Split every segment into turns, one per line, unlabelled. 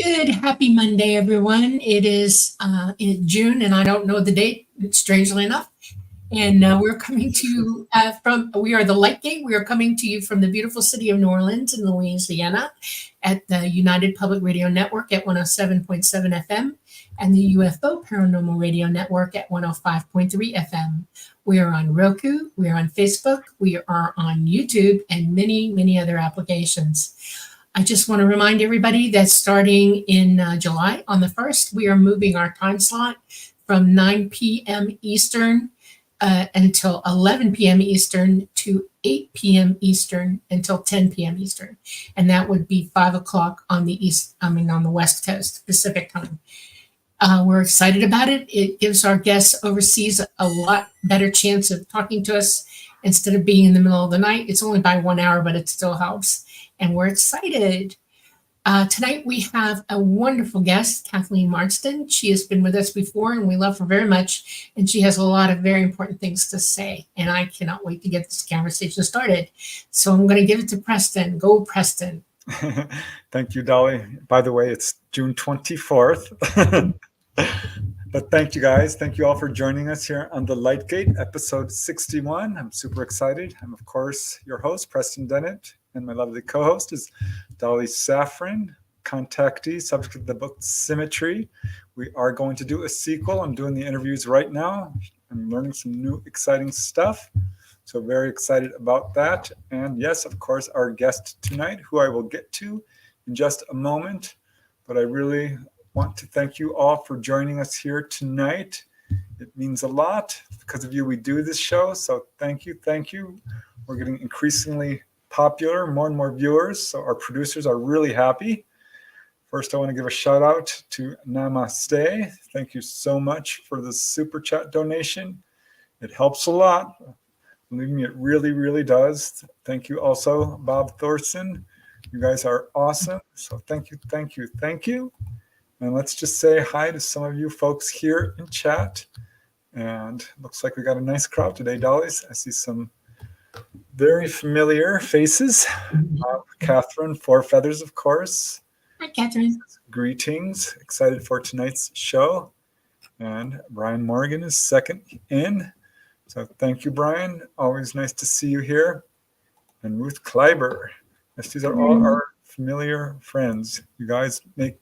Good, happy Monday, everyone. It is in June, and I don't know the date, strangely enough. And we're coming to you we are the Light Gate. We are coming to you from the beautiful city of New Orleans in Louisiana at the United Public Radio Network at 107.7 FM and the UFO Paranormal Radio Network at 105.3 FM. We are on Roku, we are on Facebook, we are on YouTube, and many, many other applications. I just want to remind everybody that starting in July on the 1st, we are moving our time slot from 9 p.m. Eastern until 11 p.m. Eastern to 8 p.m. Eastern until 10 p.m. Eastern. And that would be 5 o'clock on the West Coast, Pacific time. We're excited about it. It gives our guests overseas a lot better chance of talking to us instead of being in the middle of the night. It's only by 1 hour, but it still helps. And we're excited. Tonight we have a wonderful guest, Kathleen Marden. She has been with us before and we love her very much. And she has a lot of very important things to say. And I cannot wait to get this conversation started. So I'm going to give it to Preston. Go, Preston.
Thank you, Dolly. By the way, it's June 24th. But thank you guys. Thank you all for joining us here on The Light Gate, episode 61. I'm super excited. I'm, of course, your host, Preston Dennett, and my lovely co-host is Dolly Safran, contactee, subject of the book Symmetry. We are going to do a sequel. I'm doing the interviews right now. I'm learning some new exciting stuff. So very excited about that. And yes, of course, our guest tonight, who I will get to in just a moment. But I really want to thank you all for joining us here tonight. It means a lot. Because of you, we do this show. So thank you. Thank you. We're getting increasingly popular, more and more viewers. So our producers are really happy. First, I want to give a shout out to Namaste. Thank you so much for the super chat donation. It helps a lot. Believe me, it really, really does. Thank you also, Bob Thorson. You guys are awesome. So thank you, thank you, thank you. And let's just say hi to some of you folks here in chat. And looks like we got a nice crowd today, Dollies. I see some very familiar faces. Catherine, Four Feathers, of course.
Hi, Catherine.
Greetings. Excited for tonight's show. And Brian Morgan is second in. So thank you, Brian. Always nice to see you here. And Ruth Kleiber. Yes, these are all our familiar friends. You guys make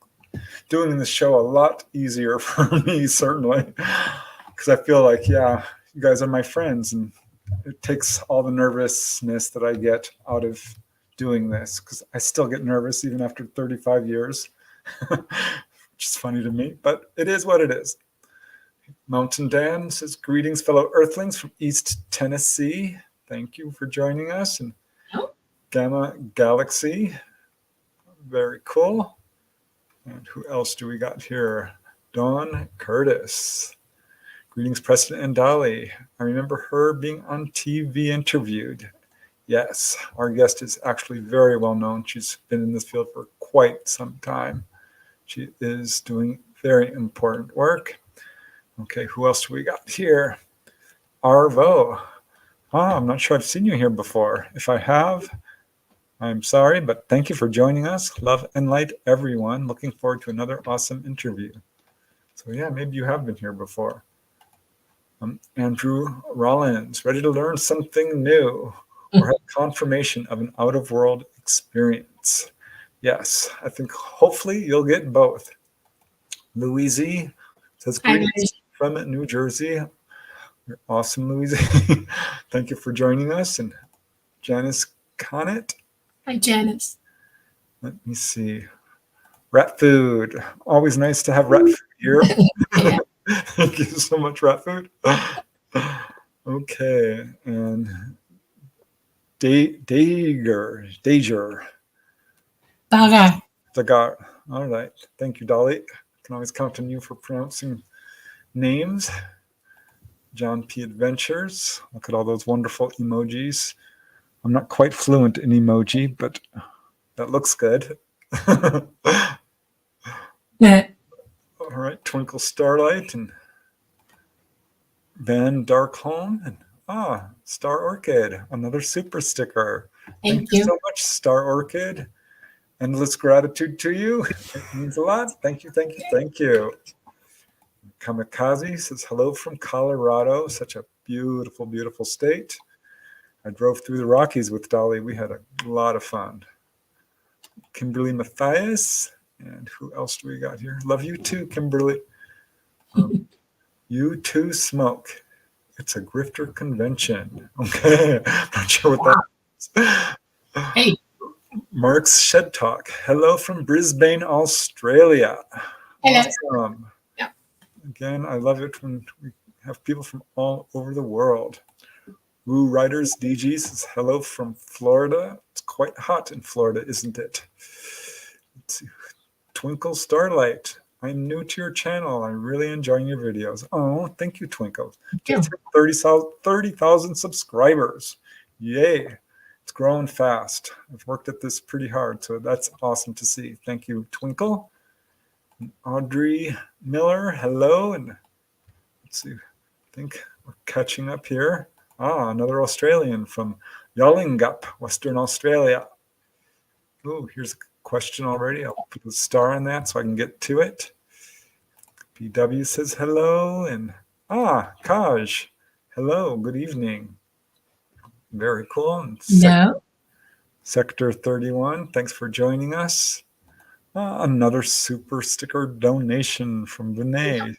doing this show a lot easier for me, certainly. Because I feel like, yeah, you guys are my friends. And it takes all the nervousness that I get out of doing this. Because I still get nervous even after 35 years. Which is funny to me. But it is what it is. Mountain Dan says, greetings, fellow Earthlings from East Tennessee. Thank you for joining us. And Gamma Galaxy, very cool. And who else do we got here? Dawn Curtis. Greetings, Preston and Dolly. I remember her being on TV interviewed. Yes, our guest is actually very well known. She's been in this field for quite some time. She is doing very important work. Okay, who else do we got here? Arvo. I'm not sure I've seen you here before. If I have, I'm sorry, but thank you for joining us. Love and light, everyone. Looking forward to another awesome interview. So yeah, maybe you have been here before. Andrew Rollins, ready to learn something new or have confirmation of an out-of-world experience. Yes, I think hopefully you'll get both. Louise says, greetings from New Jersey. You're awesome, Louise. Thank you for joining us. And Janice Connett.
Hi, Janice.
Let me see. Rat food. Always nice to have rat food here. Thank you so much, rat food. Okay. And Dager. Dagar. All right. Thank you, Dolly. Can always count on you for pronouncing names. John P. Adventures. Look at all those wonderful emojis. I'm not quite fluent in emoji, but that looks good.
Yeah.
All right. Twinkle Starlight and Van Darkholm and Star Orchid. Another super sticker.
Thank you
so much, Star Orchid. endless gratitude to you. It means a lot. Thank you, thank you, thank you. Kamikaze says, hello from Colorado. Such a beautiful, beautiful state. I drove through the Rockies with Dolly. We had a lot of fun. Kimberly Matthias. And who else do we got here? Love you too, Kimberly. You too smoke. It's a grifter convention. Okay. Not sure what that is.
Hey.
Mark's Shed Talk. Hello from Brisbane, Australia.
Hello.
Awesome.
Yeah.
Again, I love it when we have people from all over the world. Woo Riders DG says, hello from Florida. It's quite hot in Florida, isn't it? Let's see. Twinkle Starlight. I'm new to your channel. I'm really enjoying your videos. Oh, thank you, Twinkle. Just hit 30,000 subscribers. Yay. It's growing fast. I've worked at this pretty hard, so that's awesome to see. Thank you, Twinkle. And Audrey Miller, hello. And let's see, I think we're catching up here. Another Australian from Yallingup, Western Australia. Oh, here's a question already. I'll put a star on that so I can get to it. BW says hello. And Kaj, hello, good evening. Very cool. And
No.
Sector 31, thanks for joining us. Another super sticker donation from Vinay.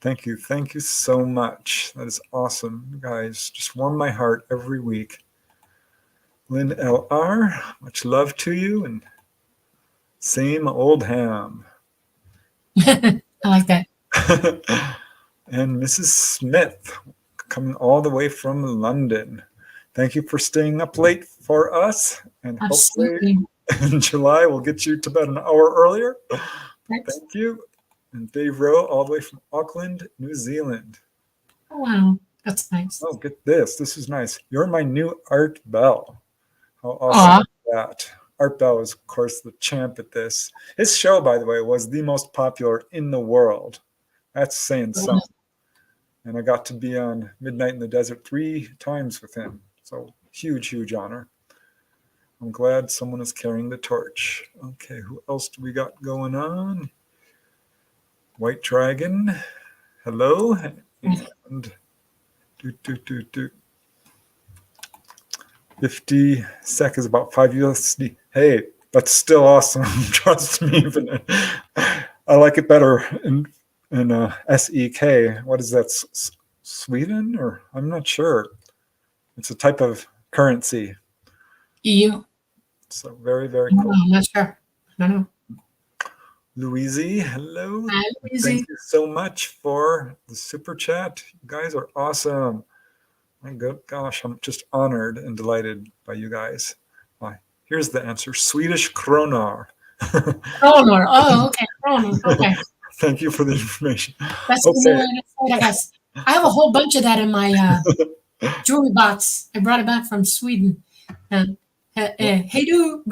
Thank you so much. That is awesome. You guys just warm my heart every week. Lynn LR, much love to you. And same old ham.
I like that.
And Mrs. Smith, coming all the way from London. Thank you for staying up late for us. And
Absolutely.
hopefully in July, we'll get you to bed an hour earlier.
Thanks.
Thank you. And Dave Rowe, all the way from Auckland, New Zealand.
Oh, wow. That's nice.
Oh, get this. This is nice. You're my new Art Bell. How awesome is that? Art Bell is, of course, the champ at this. His show, by the way, was the most popular in the world. That's saying something. And I got to be on Midnight in the Desert 3 times with him. So huge, huge honor. I'm glad someone is carrying the torch. Okay, who else do we got going on? White Dragon, hello. And 50 sec is about 5 USD. Hey, that's still awesome. Trust me. I like it better in SEK. What is that? Sweden? Or I'm not sure. It's a type of currency.
EU.
So very, very cool.
I'm not sure. I don't know.
Louise, hello.
Hi, Louise.
Thank you so much for the super chat. You guys are awesome. My gosh, I'm just honored and delighted by you guys. Here's the answer: Swedish kroner.
Kronor. Oh, okay. Kronor. Okay.
Thank you for the information.
That's the new way to say it, I guess. I have a whole bunch of that in my jewelry box. I brought it back from Sweden. Hey, do.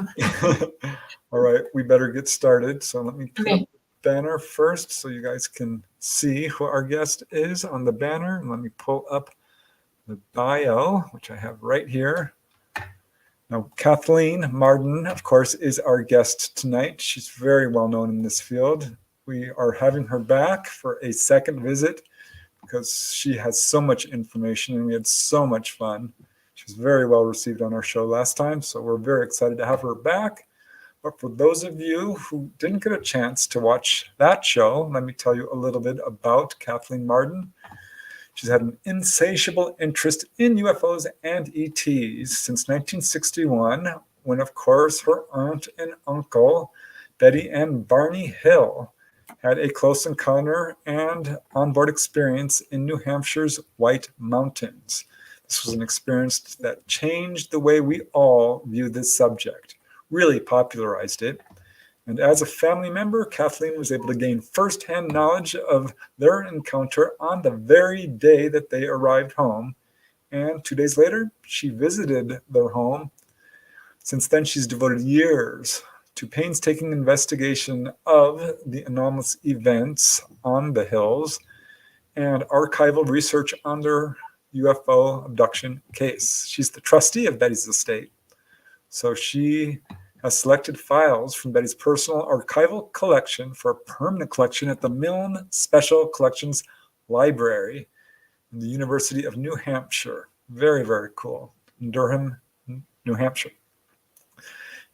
All right, we better get started. So let me put
Okay.
up the banner first so you guys can see who our guest is on the banner. And let me pull up the bio, which I have right here. Now, Kathleen Marden, of course, is our guest tonight. She's very well known in this field. We are having her back for a second visit because she has so much information and we had so much fun. She was very well received on our show last time, so we're very excited to have her back. But for those of you who didn't get a chance to watch that show, let me tell you a little bit about Kathleen Marden. She's had an insatiable interest in UFOs and ETs since 1961, when, of course, her aunt and uncle, Betty and Barney Hill, had a close encounter and onboard experience in New Hampshire's White Mountains. This was an experience that changed the way we all view this subject, really popularized it. And as a family member, Kathleen was able to gain firsthand knowledge of their encounter on the very day that they arrived home. And 2 days later, she visited their home. Since then, she's devoted years to painstaking investigation of the anomalous events on the hills and archival research on their UFO abduction case. She's the trustee of Betty's estate. So she has selected files from Betty's personal archival collection for a permanent collection at the Milne Special Collections Library in the University of New Hampshire. Very, very cool. In Durham, New Hampshire.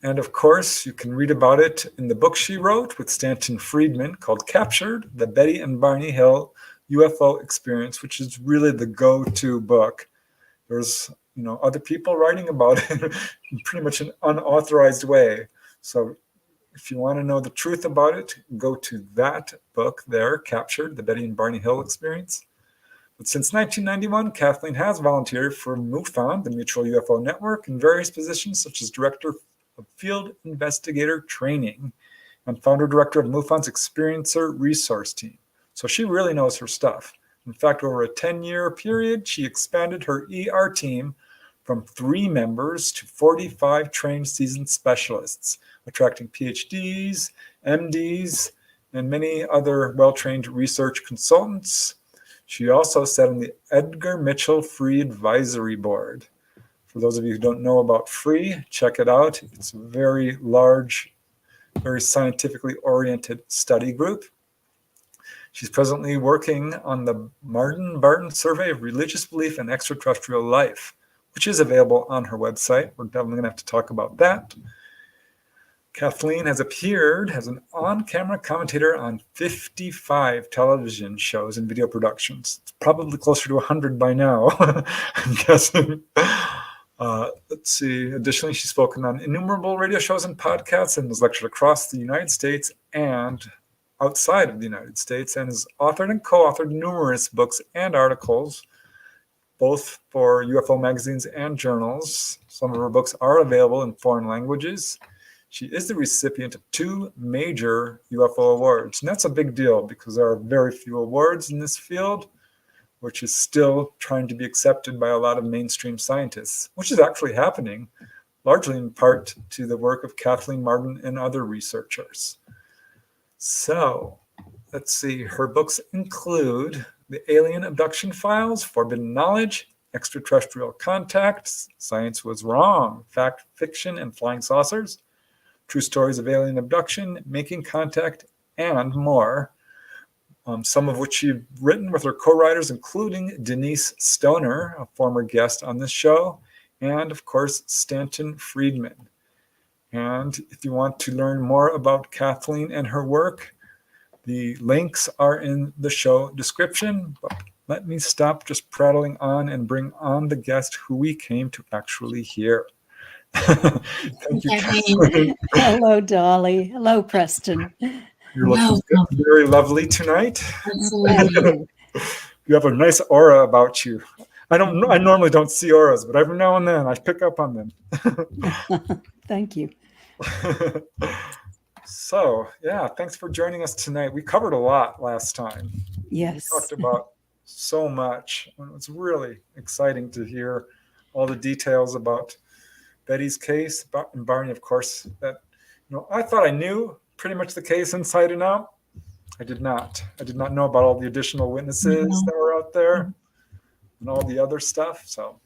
And of course, you can read about it in the book she wrote with Stanton Friedman called Captured, The Betty and Barney Hill UFO Experience, which is really the go-to book. There's other people writing about it in pretty much an unauthorized way. So if you want to know the truth about it, go to that book there, Captured, The Betty and Barney Hill Experience. But since 1991, Kathleen has volunteered for MUFON, the Mutual UFO Network, in various positions such as Director of Field Investigator Training and Founder-Director of MUFON's Experiencer Resource Team. So she really knows her stuff. In fact, over a 10-year period, she expanded her ER team from 3 members to 45 trained seasoned specialists, attracting PhDs, MDs, and many other well-trained research consultants. She also sat on the Edgar Mitchell Free Advisory Board. For those of you who don't know about Free, check it out. It's a very large, very scientifically oriented study group. She's presently working on the Marden-Barton Survey of Religious Belief and Extraterrestrial Life, which is available on her website. We're definitely going to have to talk about that. Kathleen has appeared as an on-camera commentator on 55 television shows and video productions. It's probably closer to 100 by now, I'm guessing. Let's see. Additionally, she's spoken on innumerable radio shows and podcasts and has lectured across the United States and outside of the United States, and has authored and co-authored numerous books and articles, both for UFO magazines and journals. Some of her books are available in foreign languages. She is the recipient of 2 major UFO awards, and that's a big deal because there are very few awards in this field, which is still trying to be accepted by a lot of mainstream scientists, which is actually happening, largely in part to the work of Kathleen Marden and other researchers. So, let's see. Her books include The Alien Abduction Files, Forbidden Knowledge, Extraterrestrial Contacts, Science Was Wrong, Fact, Fiction, and Flying Saucers, True Stories of Alien Abduction, Making Contact, and more. Some of which she's written with her co-writers, including Denise Stoner, a former guest on this show, and of course, Stanton Friedman. And if you want to learn more about Kathleen and her work, the links are in the show description. But let me stop just prattling on and bring on the guest who we came to actually hear. Thank you, Kathleen.
Hello, Dolly. Hello, Preston.
You're looking very lovely tonight. You have a nice aura about you. I normally don't see auras, but every now and then I pick up on them.
Thank you.
So, yeah, thanks for joining us tonight. We covered a lot last time.
Yes.
We talked about so much. It was really exciting to hear all the details about Betty's case, and Barney, of course. That I thought I knew pretty much the case inside and out. I did not. I did not know about all the additional witnesses that were out there and all the other stuff. So,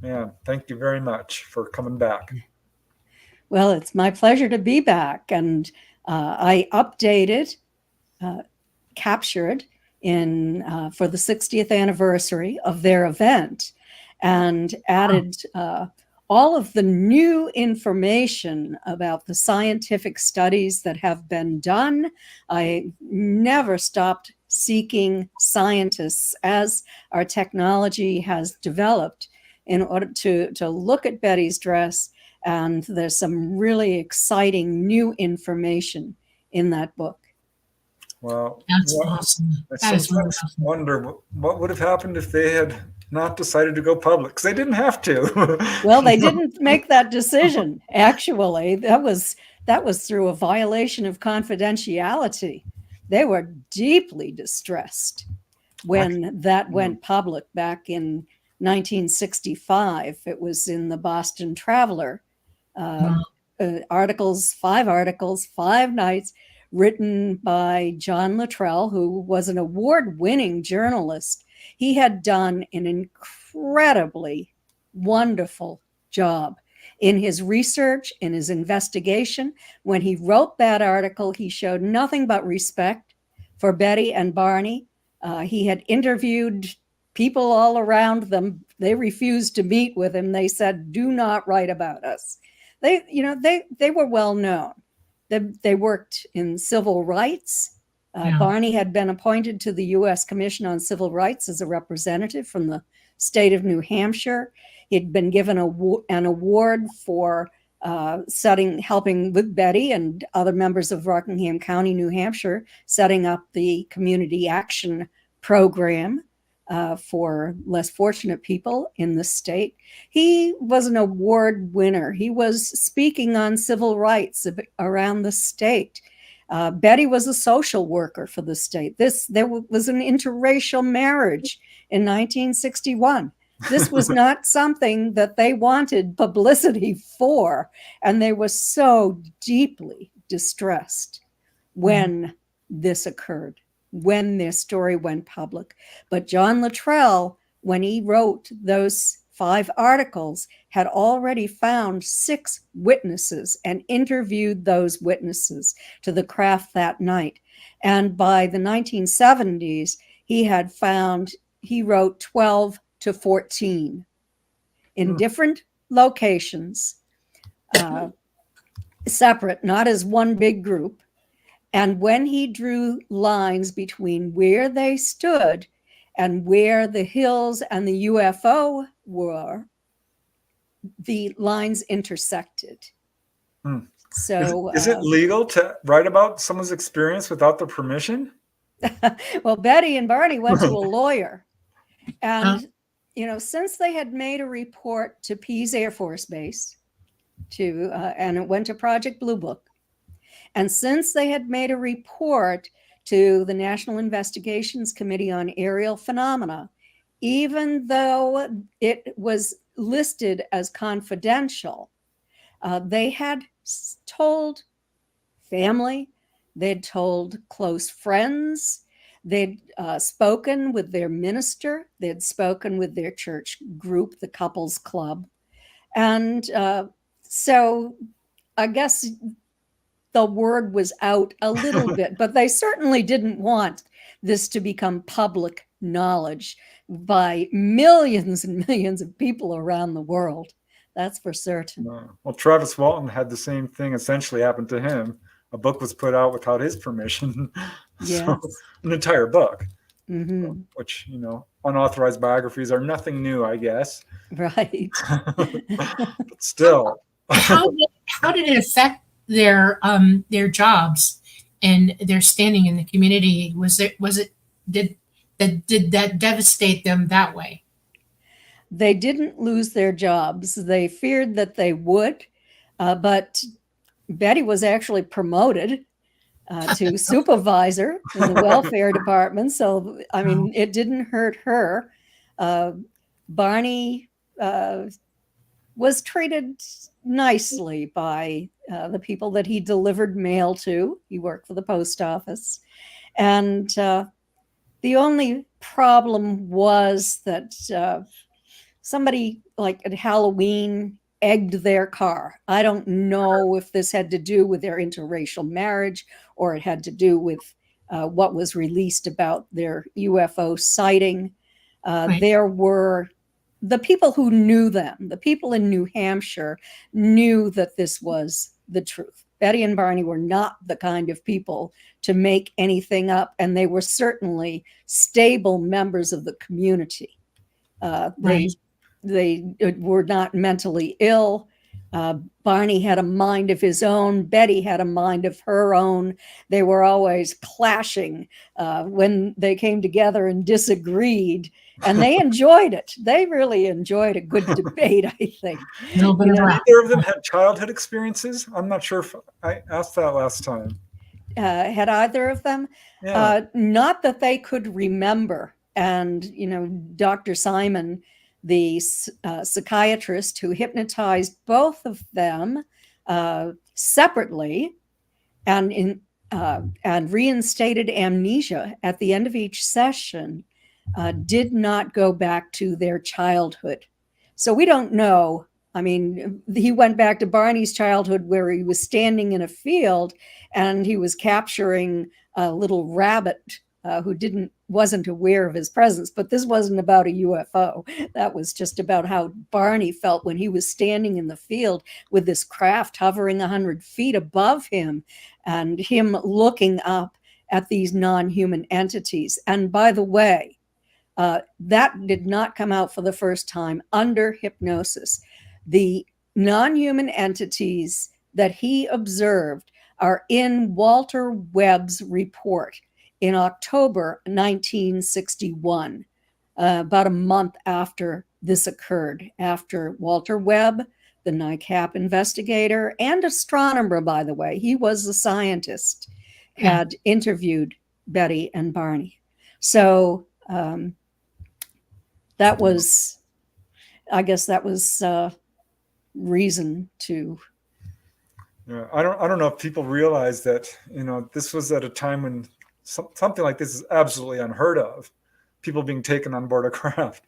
man, thank you very much for coming back.
Well, it's my pleasure to be back. And I updated, Captured for the 60th anniversary of their event, and added all of the new information about the scientific studies that have been done. I never stopped seeking scientists as our technology has developed in order to look at Betty's dress. And there's some really exciting new information in that book.
Wow.
That's awesome.
I sometimes wonder what would have happened if they had not decided to go public, because they didn't have to.
Well, they didn't make that decision. Actually, that was through a violation of confidentiality. They were deeply distressed when that went public back in 1965. It was in the Boston Traveler. 5 articles, 5 nights, written by John Luttrell, who was an award-winning journalist. He had done an incredibly wonderful job In his research, in his investigation, when he wrote that article, he showed nothing but respect for Betty and Barney. He had interviewed people all around them. They refused to meet with him. They said, "Do not write about us." They were well known. They worked in civil rights.
Yeah.
Barney had been appointed to the U.S. Commission on Civil Rights as a representative from the state of New Hampshire. He'd been given an award for helping with Betty and other members of Rockingham County, New Hampshire, setting up the community action program for less fortunate people in the state. He was an award winner. He was speaking on civil rights around the state. Betty was a social worker for the state. There was an interracial marriage in 1961. This was not something that they wanted publicity for, and they were so deeply distressed when this occurred, when their story went public. But John Luttrell, when he wrote those 5 articles, had already found 6 witnesses and interviewed those witnesses to the craft that night. And by the 1970s, he wrote 12 to 14 in different locations, separate, not as one big group. And when he drew lines between where they stood and where the hills and the UFO were, the lines intersected. So
is it legal to write about someone's experience without their permission?
Well, Betty and Barney went to a lawyer. And, since they had made a report to Pease Air Force Base, and it went to Project Blue Book, and since they had made a report to the National Investigations Committee on Aerial Phenomena, even though it was listed as confidential, they had told family, they'd told close friends, they'd spoken with their minister, they'd spoken with their church group, the Couples Club. And so I guess the word was out a little bit, but they certainly didn't want this to become public knowledge by millions and millions of people around the world. That's for certain.
Well, Travis Walton had the same thing essentially happen to him. A book was put out without his permission.
Yes.
So, an entire book, which, unauthorized biographies are nothing new, I guess.
Right.
But still.
How did it affect their jobs and their standing in the community? Did that devastate them that way?
They didn't lose their jobs. They feared that they would, but Betty was actually promoted to supervisor in the welfare department. So, it didn't hurt her. Barney was treated nicely by the people that he delivered mail to. He worked for the post office. And the only problem was that somebody, like at Halloween, egged their car. I don't know if this had to do with their interracial marriage or it had to do with what was released about their UFO sighting.
Right.
There were the people who knew them, the people in New Hampshire knew that this was the truth. Betty and Barney were not the kind of people to make anything up, and they were certainly stable members of the community.
Right.
They were not mentally ill. Barney had a mind of his own. Betty had a mind of her own. They were always clashing when they came together and disagreed, and they enjoyed it. They really enjoyed a good debate, I think.
Either of them had childhood experiences? I'm not sure if I asked that last time.
Had either of them?
Yeah.
Not that they could remember. And, Dr. Simon, the psychiatrist who hypnotized both of them separately and reinstated amnesia at the end of each session, did not go back to their childhood. So we don't know I mean, he went back to Barney's childhood where he was standing in a field and he was capturing a little rabbit who wasn't aware of his presence. But this wasn't about a UFO. That was just about how Barney felt when he was standing in the field with this craft hovering 100 feet above him and him looking up at these non-human entities. And by the way, that did not come out for the first time under hypnosis. The non-human entities that he observed are in Walter Webb's report in October 1961, about a month after this occurred, after Walter Webb, the NICAP investigator and astronomer, by the way, he was a scientist, had interviewed Betty and Barney. So that was, I guess that was reason to.
Yeah, I don't know if people realize that, this was at a time when something like this is absolutely unheard of. People being taken on board a craft.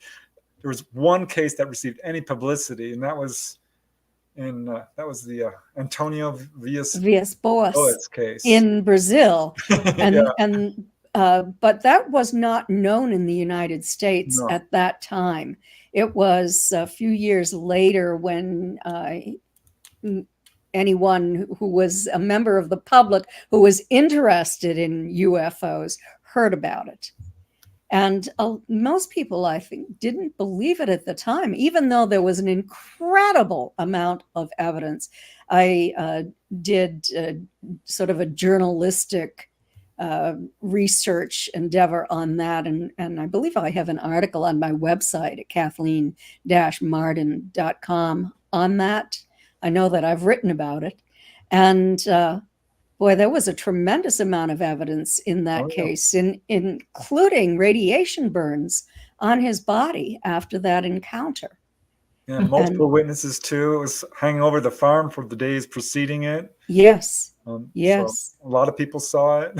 There was one case that received any publicity, and that was the Antonio Villas-Boas case
in Brazil, and
yeah.
But that was not known in the United States at that time. It was a few years later when anyone who was a member of the public who was interested in UFOs heard about it. And most people, I think, didn't believe it at the time, even though there was an incredible amount of evidence. I did sort of a journalistic research endeavor on that. And I believe I have an article on my website at Kathleen-Marden.com on that. I know that I've written about it. And boy, there was a tremendous amount of evidence in that case, including radiation burns on his body after that encounter.
Yeah, multiple witnesses too. It was hanging over the farm for the days preceding it.
Yes.
Yes. So a lot of people saw it.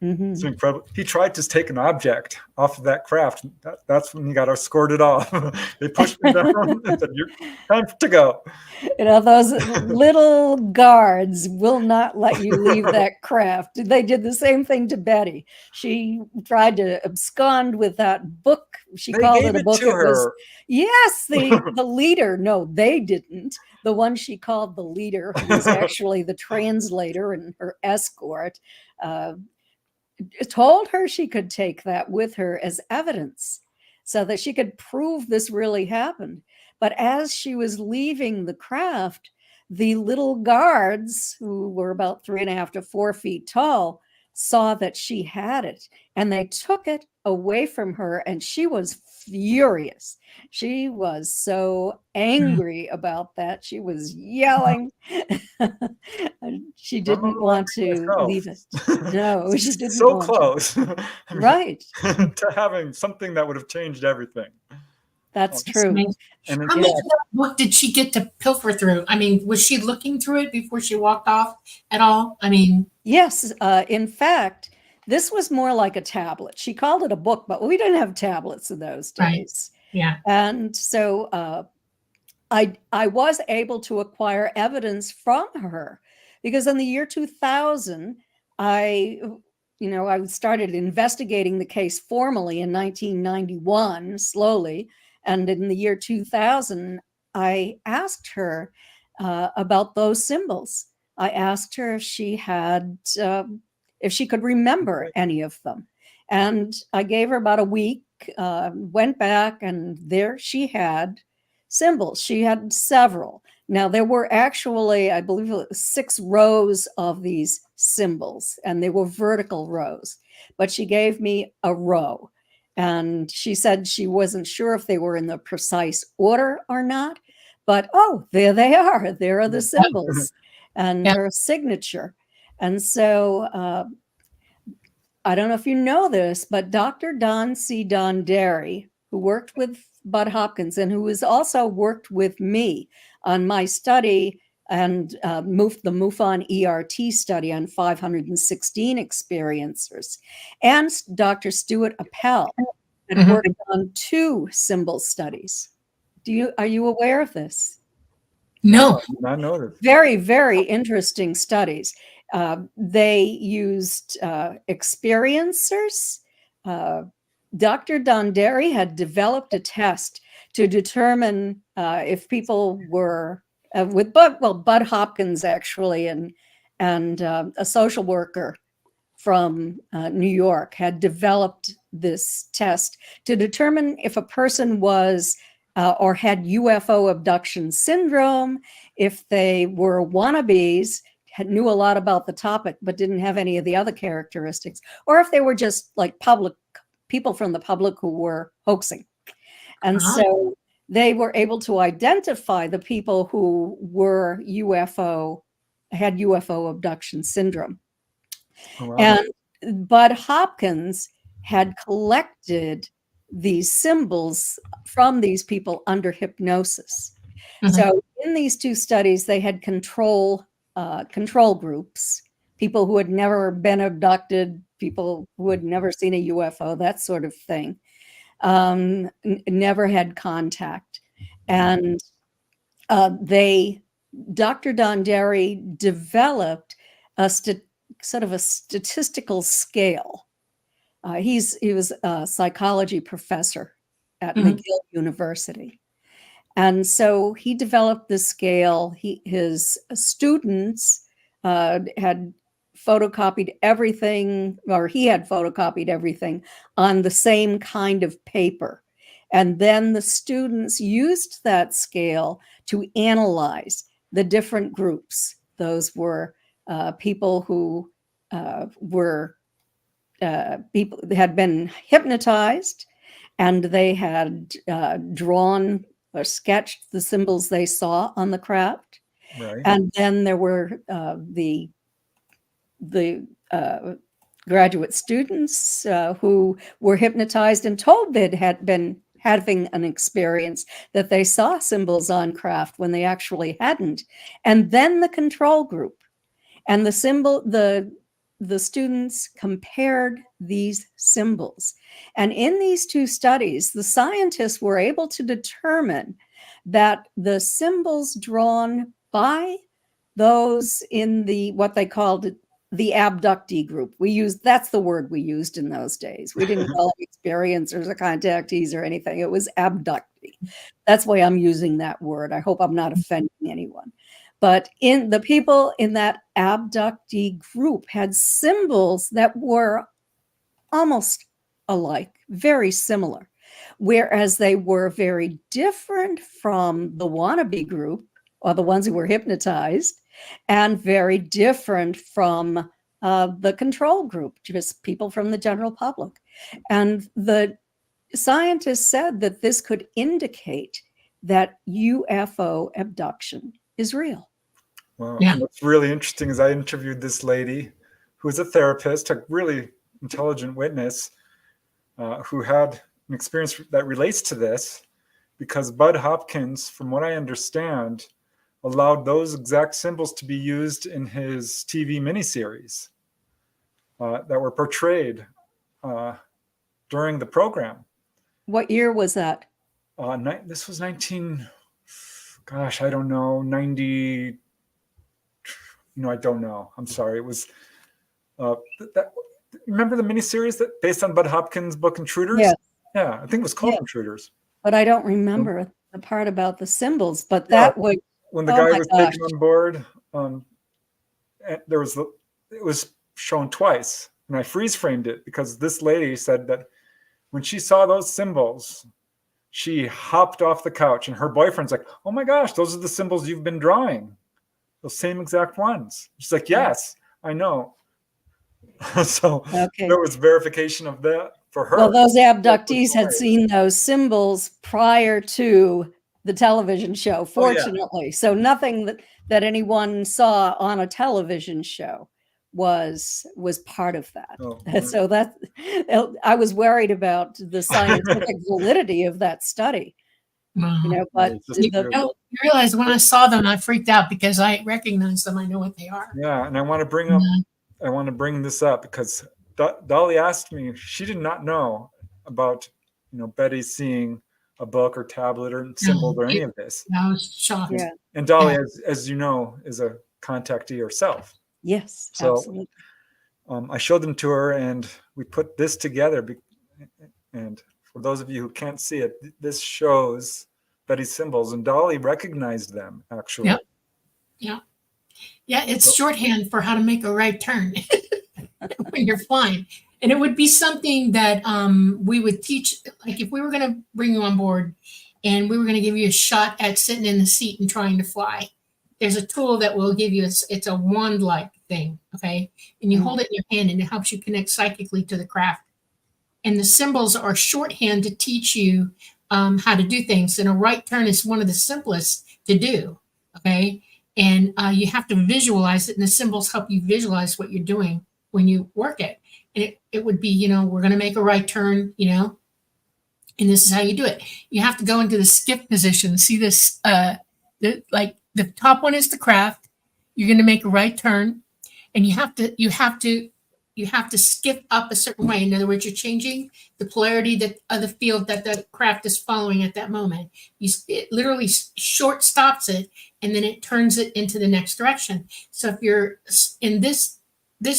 It's incredible. He tried to take an object off of that craft. That's when he got escorted off. They pushed him down and said, "You're time to go."
Those little guards will not let you leave that craft. They did the same thing to Betty. She tried to abscond with that book. She called it a book.
It was,
yes, the leader. No, they didn't. The one she called the leader, who was actually the translator and her escort, told her she could take that with her as evidence so that she could prove this really happened. But as she was leaving the craft, the little guards, who were about 3.5 to 4 feet tall, saw that she had it, and they took it away from her, and she was furious. She was so angry about that. She was yelling. She didn't want to leave it. No, she didn't.
So close.
Right.
To having something that would have changed everything.
That's true.
And
how much of that book did she get to pilfer through? I mean, was she looking through it before she walked off at all? I mean,
yes. In fact, this was more like a tablet. She called it a book, but we didn't have tablets in those days.
Right. Yeah.
And so I was able to acquire evidence from her because in the year 2000, I started investigating the case formally in 1991, slowly. And in the year 2000, I asked her about those symbols. I asked her if she had, if she could remember any of them. And I gave her about a week, went back, and there she had symbols. She had several. Now, there were actually, I believe, 6 rows of these symbols, and they were vertical rows. But she gave me a row. And she said she wasn't sure if they were in the precise order or not. But, oh, there they are. There are the symbols and her signature. And so I don't know if you know this, but Dr. Don C. Don Derry, who worked with Bud Hopkins and who has also worked with me on my study and the MUFON ERT study on 516 experiencers, and Dr. Stuart Appel had worked on 2 symbol studies. Are you aware of this?
No.
I did not know this.
Very, very interesting studies. They used experiencers. Dr. Donderi had developed a test to determine if people were with Bud Hopkins actually, and a social worker from New York had developed this test to determine if a person was or had UFO abduction syndrome, if they were wannabes, knew a lot about the topic, but didn't have any of the other characteristics, or if they were just like people from the public who were hoaxing. And so they were able to identify the people who were had UFO abduction syndrome.
Oh, wow.
And Bud Hopkins had collected these symbols from these people under hypnosis.
Mhm.
So in these two studies, they had control groups, people who had never been abducted, people who had never seen a UFO, that sort of thing, never had contact. And Dr. Donderi developed sort of a statistical scale. He was a psychology professor at McGill University. And so he developed this scale. His students had photocopied everything, or he had photocopied everything on the same kind of paper. And then the students used that scale to analyze the different groups. Those were people who people had been hypnotized, and they had drawn or sketched the symbols they saw on the craft.
Right.
And then there were the graduate students who were hypnotized and told they had been having an experience that they saw symbols on craft when they actually hadn't. And then the control group and the students compared these symbols. And in these two studies, the scientists were able to determine that the symbols drawn by those in what they called the abductee group. That's the word we used in those days. We didn't call it experiencers or contactees or anything. It was abductee. That's why I'm using that word. I hope I'm not offending anyone. But in the people in that abductee group had symbols that were almost alike, very similar, whereas they were very different from the wannabe group, or the ones who were hypnotized, and very different from the control group, just people from the general public. And the scientists said that this could indicate that UFO abduction is real.
Well,
Yeah.
what's really interesting is I interviewed this lady who was a therapist, a really intelligent witness, who had an experience that relates to this, because Bud Hopkins, from what I understand, allowed those exact symbols to be used in his TV miniseries that were portrayed during the program.
What year was that?
This was I don't know, 90. I don't know. I'm sorry. It was remember the miniseries that based on Bud Hopkins' book Intruders?
Yeah.
Yeah, I think it was called Intruders.
But I don't remember the part about the symbols. But that was
when the guy was taken on board. It was shown twice, and I freeze framed it because this lady said that when she saw those symbols, she hopped off the couch, and her boyfriend's like, "Oh my gosh, those are the symbols you've been drawing. Those same exact ones." She's like, "Yes, I know." So there was verification of that for her.
Well, those abductees had seen those symbols prior to the television show, fortunately. So nothing that anyone saw on a television show was part of that. So that I was worried about the scientific validity of that study. But
you realize when I saw them, I freaked out because I recognize them. I know what they are.
Yeah, and I want to bring this up because Dolly asked me. She did not know about Betty seeing a book or tablet or symbol or any of this.
I was shocked.
Yeah.
And Dolly,
Yeah.
as you know, is a contactee herself.
Yes,
So
absolutely.
I showed them to her, and we put this together. And for those of you who can't see it, this shows Betty's symbols, and Dolly recognized them, actually.
Yep. Yeah, it's shorthand for how to make a right turn when you're flying. And it would be something that we would teach, like if we were going to bring you on board and we were going to give you a shot at sitting in the seat and trying to fly, there's a tool that will give you, it's a wand-like thing, okay? And you hold it in your hand and it helps you connect psychically to the craft. And the symbols are shorthand to teach you how to do things. And a right turn is one of the simplest to do, okay? And you have to visualize it, and the symbols help you visualize what you're doing when you work it. And it would be, we're going to make a right turn, and this is how you do it. You have to go into the skiff position. See this, the top one is the craft. You're going to make a right turn, and you have to skip up a certain way. In other words, you're changing the polarity of the field that the craft is following at that moment. It literally short stops it, and then it turns it into the next direction. So if you're in this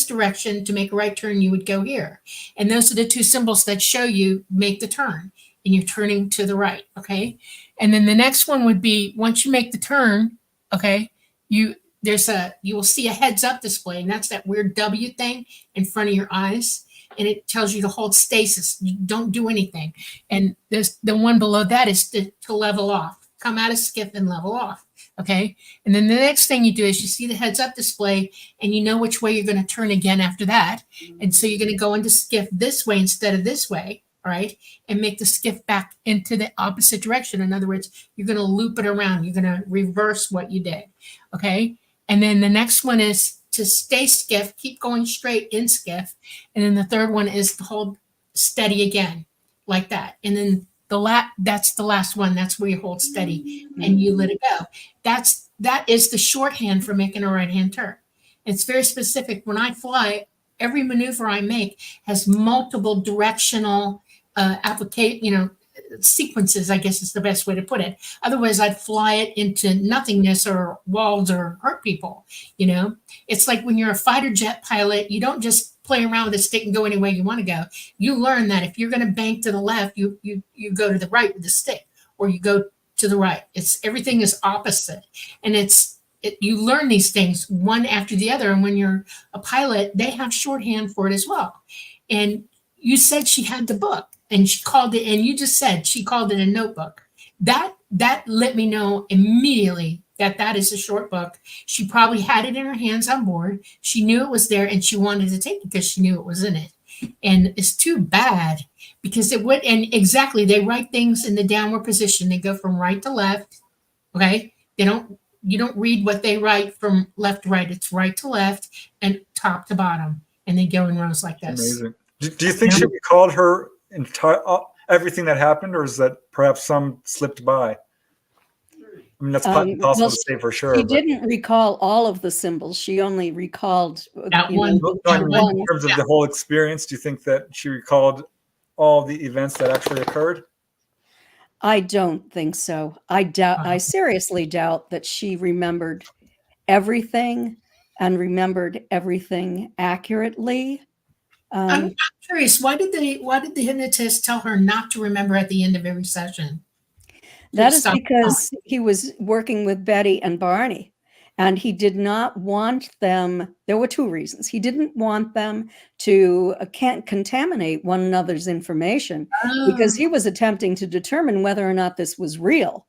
direction to make a right turn, you would go here. And those are the two symbols that show you make the turn, and you're turning to the right, okay? And then the next one would be, once you make the turn, okay, you will see a heads up display, and that's that weird W thing in front of your eyes, and it tells you to hold stasis. You don't do anything. And there's the one below that is to level off. Come out of skiff and level off. Okay. And then the next thing you do is you see the heads up display, and you know which way you're going to turn again after that. And so you're going to go into skiff this way instead of this way. All right. And make the skiff back into the opposite direction. In other words, you're going to loop it around. You're going to reverse what you did. Okay. And then the next one is to stay skiff, keep going straight in skiff. And then the third one is to hold steady again, like that. And then that's the last one. That's where you hold steady and you let it go. That is the shorthand for making a right-hand turn. It's very specific. When I fly, every maneuver I make has multiple directional application, sequences, I guess is the best way to put it. Otherwise, I'd fly it into nothingness or walls or hurt people. It's like when you're a fighter jet pilot, you don't just play around with a stick and go any way you want to go. You learn that if you're going to bank to the left, you go to the right with the stick, or you go to the right. Everything is opposite, and you learn these things one after the other. And when you're a pilot, they have shorthand for it as well. And you said she had the book. And she called it, and you just said she called it a notebook. That let me know immediately that is a short book. She probably had it in her hands on board. She knew it was there, and she wanted to take it because she knew it was in it. And it's too bad because it would, and exactly, they write things in the downward position. They go from right to left, okay? You don't read what they write from left to right. It's right to left and top to bottom, and they go in rows like this.
Amazing. Do you think she recalled her everything that happened, or is that perhaps some slipped by? I mean, that's possible to say for sure.
She didn't recall all of the symbols. She only recalled
that one.
In terms of the whole experience, do you think that she recalled all the events that actually occurred?
I don't think so. I seriously doubt that she remembered everything and remembered everything accurately.
I'm curious, why did the hypnotist tell her not to remember at the end of every session?
That is because he was working with Betty and Barney, and he did not want them. There were two reasons. He didn't want them to contaminate one another's information because he was attempting to determine whether or not this was real.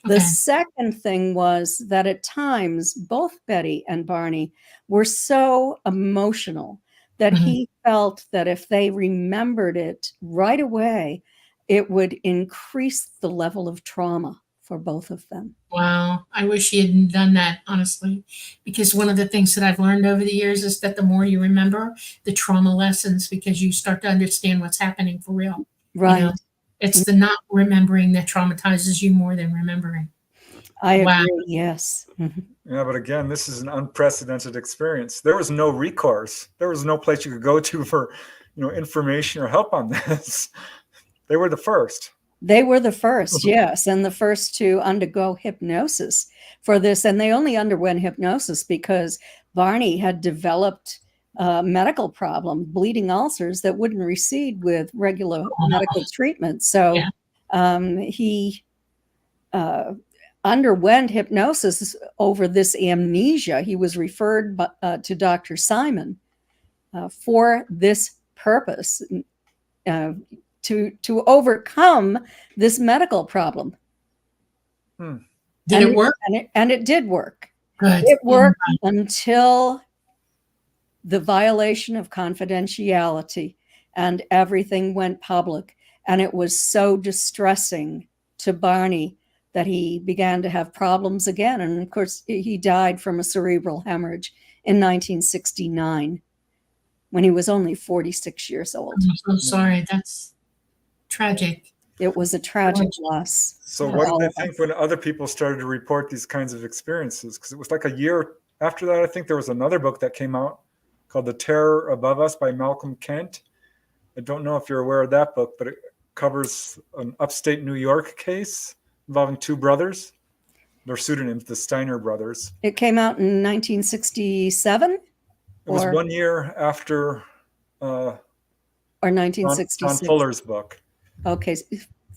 Okay. The second thing was that at times, both Betty and Barney were so emotional that he felt that if they remembered it right away, it would increase the level of trauma for both of them.
Wow. I wish he hadn't done that, honestly, because one of the things that I've learned over the years is that the more you remember, the trauma lessens because you start to understand what's happening for real.
Right.
It's the not remembering that traumatizes you more than remembering.
I agree. Yes. Mm-hmm.
Yeah, but again, this is an unprecedented experience. There was no recourse. There was no place you could go to for, information or help on this. They were the first.
They were the first, yes, and the first to undergo hypnosis for this. And they only underwent hypnosis because Barney had developed a medical problem, bleeding ulcers that wouldn't recede with regular medical treatment. So he underwent hypnosis over this amnesia. He was referred to Dr. Simon for this purpose, to overcome this medical problem.
Did it work?
And it did work.
Good.
It worked until the violation of confidentiality and everything went public. And it was so distressing to Barney that he began to have problems again. And of course, he died from a cerebral hemorrhage in 1969 when he was only 46 years old.
I'm so sorry. That's tragic.
It was a tragic loss.
So what did they think when other people started to report these kinds of experiences? Because it was like a year after that, I think there was another book that came out called The Terror Above Us by Malcolm Kent. I don't know if you're aware of that book, but it covers an upstate New York case involving two brothers. Their pseudonyms, the Steiner brothers.
It came out in 1967?
It was 1 year after
or 1966?
Don Fuller's book.
Okay,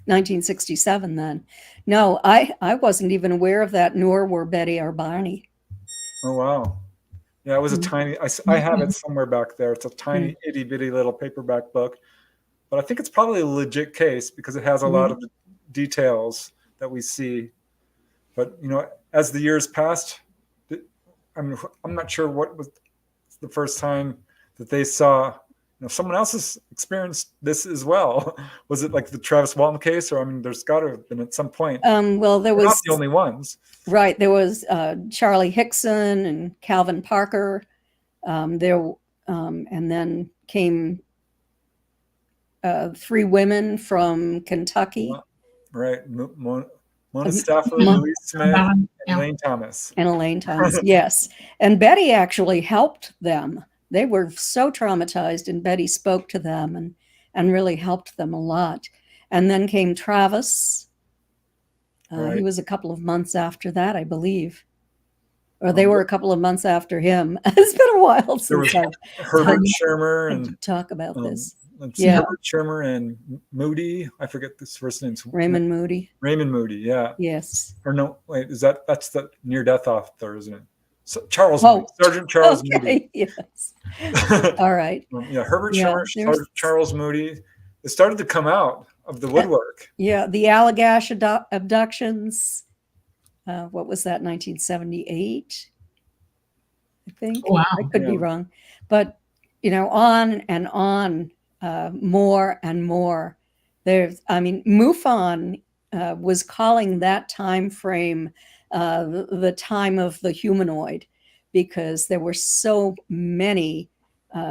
1967 then. No, I wasn't even aware of that, nor were Betty or Barney.
Oh, wow. Yeah, it was a tiny, I have it somewhere back there. It's a tiny itty bitty little paperback book. But I think it's probably a legit case because it has a lot of the details that we see. But, you know, as the years passed, I'm not sure what was the first time that they saw, you know, someone else has experienced this as well. Was it like the Travis Walton case? Or, I mean, there's got to have been at some point.
Well, there was
not the only ones.
Right. There was Charlie Hickson and Calvin Parker. And then came 3 women from Kentucky.
Right. Mona Stafford, Louise Smith, and Elaine Thomas.
And Elaine Thomas, yes. And Betty actually helped them. They were so traumatized, and Betty spoke to them and really helped them a lot. And then came Travis.
Right.
He was a couple of months after that, I believe. Or they were a couple of months after him. It's been a while since I've
Herbert Schirmer and
talk about this.
Herbert Schirmer and Moody. I forget this first name.
Raymond Moody.
Raymond Moody, yeah.
Yes.
Or no, wait, that's the near-death author, isn't it? So, Charles Moody, Sergeant Charles Moody.
Yes. All right.
Yeah, Herbert Schirmer, Sergeant Charles Moody. It started to come out of the woodwork.
Yeah, the Allagash abductions. What was that, 1978? I think.
Wow.
I could be wrong. But, you know, on and on, more and more. MUFON was calling that time frame the time of the humanoid, because there were so many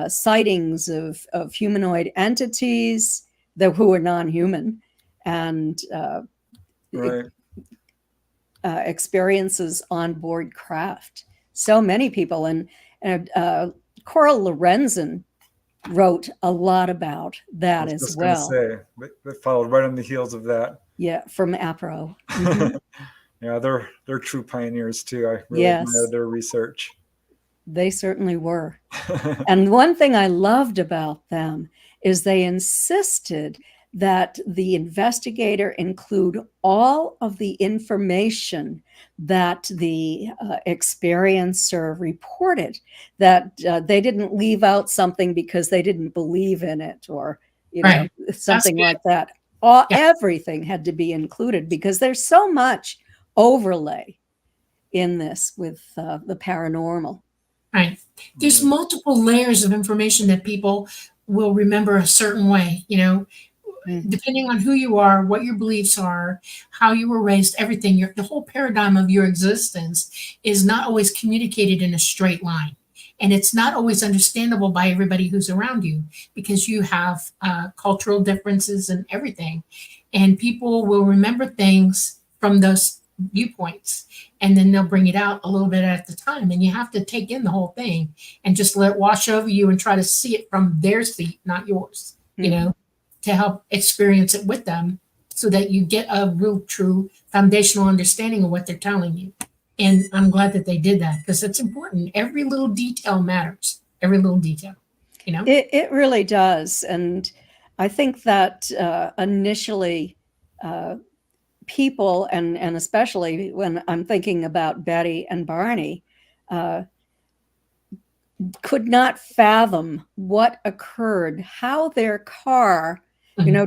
sightings of humanoid entities who were non-human, and experiences on board craft. So many people, and Coral Lorenzen wrote a lot about that as well.
They followed right on the heels of that.
Yeah, from APRO.
Yeah, they're true pioneers too. I really admire their research.
They certainly were. And one thing I loved about them is they insisted that the investigator include all of the information that the experiencer reported, that they didn't leave out something because they didn't believe in it, or something like that. Everything had to be included because there's so much overlay in this with the paranormal.
Right. There's multiple layers of information that people will remember a certain way, depending on who you are, what your beliefs are, how you were raised, everything. The whole paradigm of your existence is not always communicated in a straight line. And it's not always understandable by everybody who's around you, because you have cultural differences and everything. And people will remember things from those viewpoints, and then they'll bring it out a little bit at the time. And you have to take in the whole thing and just let it wash over you and try to see it from their seat, not yours, to help experience it with them so that you get a real true foundational understanding of what they're telling you. And I'm glad that they did that, because it's important. Every little detail matters. Every little detail, you know?
It really does. And I think that initially people, and especially when I'm thinking about Betty and Barney, could not fathom what occurred, how their car,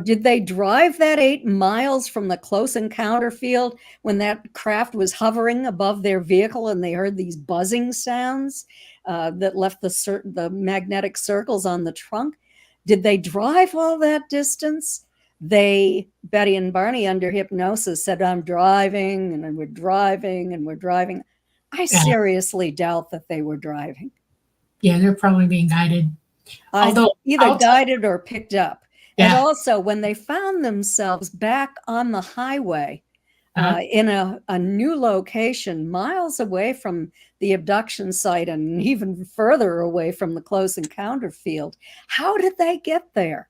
did they drive that 8 miles from the close encounter field when that craft was hovering above their vehicle and they heard these buzzing sounds that left the magnetic circles on the trunk? Did they drive all that distance? Betty and Barney, under hypnosis, said, I'm driving, and we're driving, and we're driving. I seriously doubt that they were driving.
Yeah, they're probably being guided.
Although either guided or picked up.
Yeah.
And also, when they found themselves back on the highway in a new location, miles away from the abduction site and even further away from the close encounter field, how did they get there?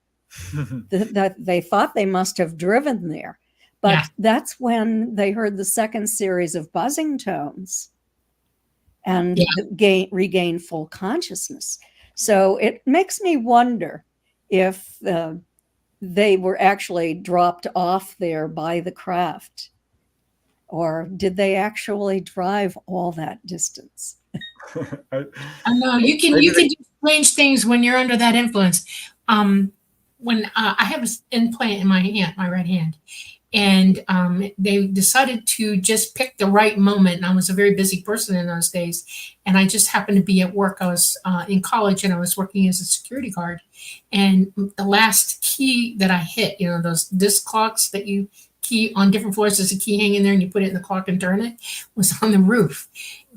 They thought they must have driven there. But that's when they heard the second series of buzzing tones and regain full consciousness. So it makes me wonder if they were actually dropped off there by the craft, or did they actually drive all that distance?
I know you can do strange things when you're under that influence. When I have an implant in my hand, my right hand, and they decided to just pick the right moment. And I was a very busy person in those days, and I just happened to be at work. I was in college, and I was working as a security guard. And the last key that I hit, those disc clocks that you key on different floors, there's a key hanging there, and you put it in the clock and turn it, was on the roof.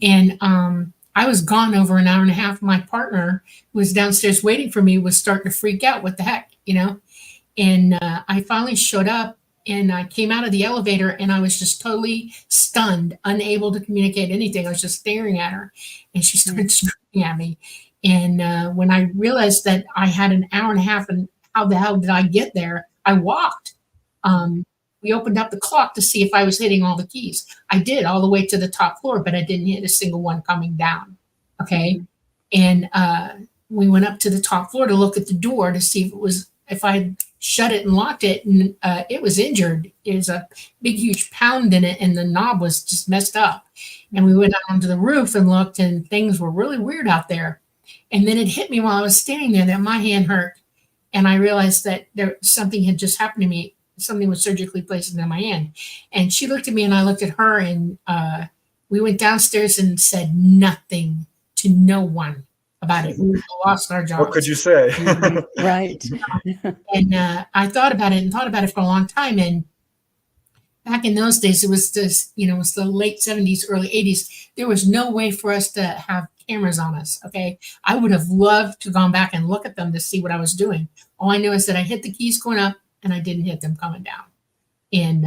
And I was gone over an hour and a half. My partner, who was downstairs waiting for me, was starting to freak out. What the heck, And I finally showed up, and I came out of the elevator, and I was just totally stunned, unable to communicate anything. I was just staring at her, and she started screaming at me. And when I realized that I had an hour and a half, and how the hell did I get there? I walked. We opened up the clock to see if I was hitting all the keys. I did, all the way to the top floor, but I didn't hit a single one coming down. Okay. And we went up to the top floor to look at the door to see if I had shut it and locked it, and it was injured. There's a big, huge pound in it, and the knob was just messed up. And we went out onto the roof and looked, and things were really weird out there. And then it hit me while I was standing there that my hand hurt, and I realized that something had just happened to me. Something was surgically placed into my hand. And she looked at me, and I looked at her, and we went downstairs and said nothing to no one about it. We lost our jobs.
What could you say?
Right.
And I thought about it for a long time. And back in those days, it was just, it was the late 70s, early 80s. There was no way for us to have cameras on us. Okay. I would have loved to gone back and look at them to see what I was doing. All I knew is that I hit the keys going up, and I didn't hit them coming down. And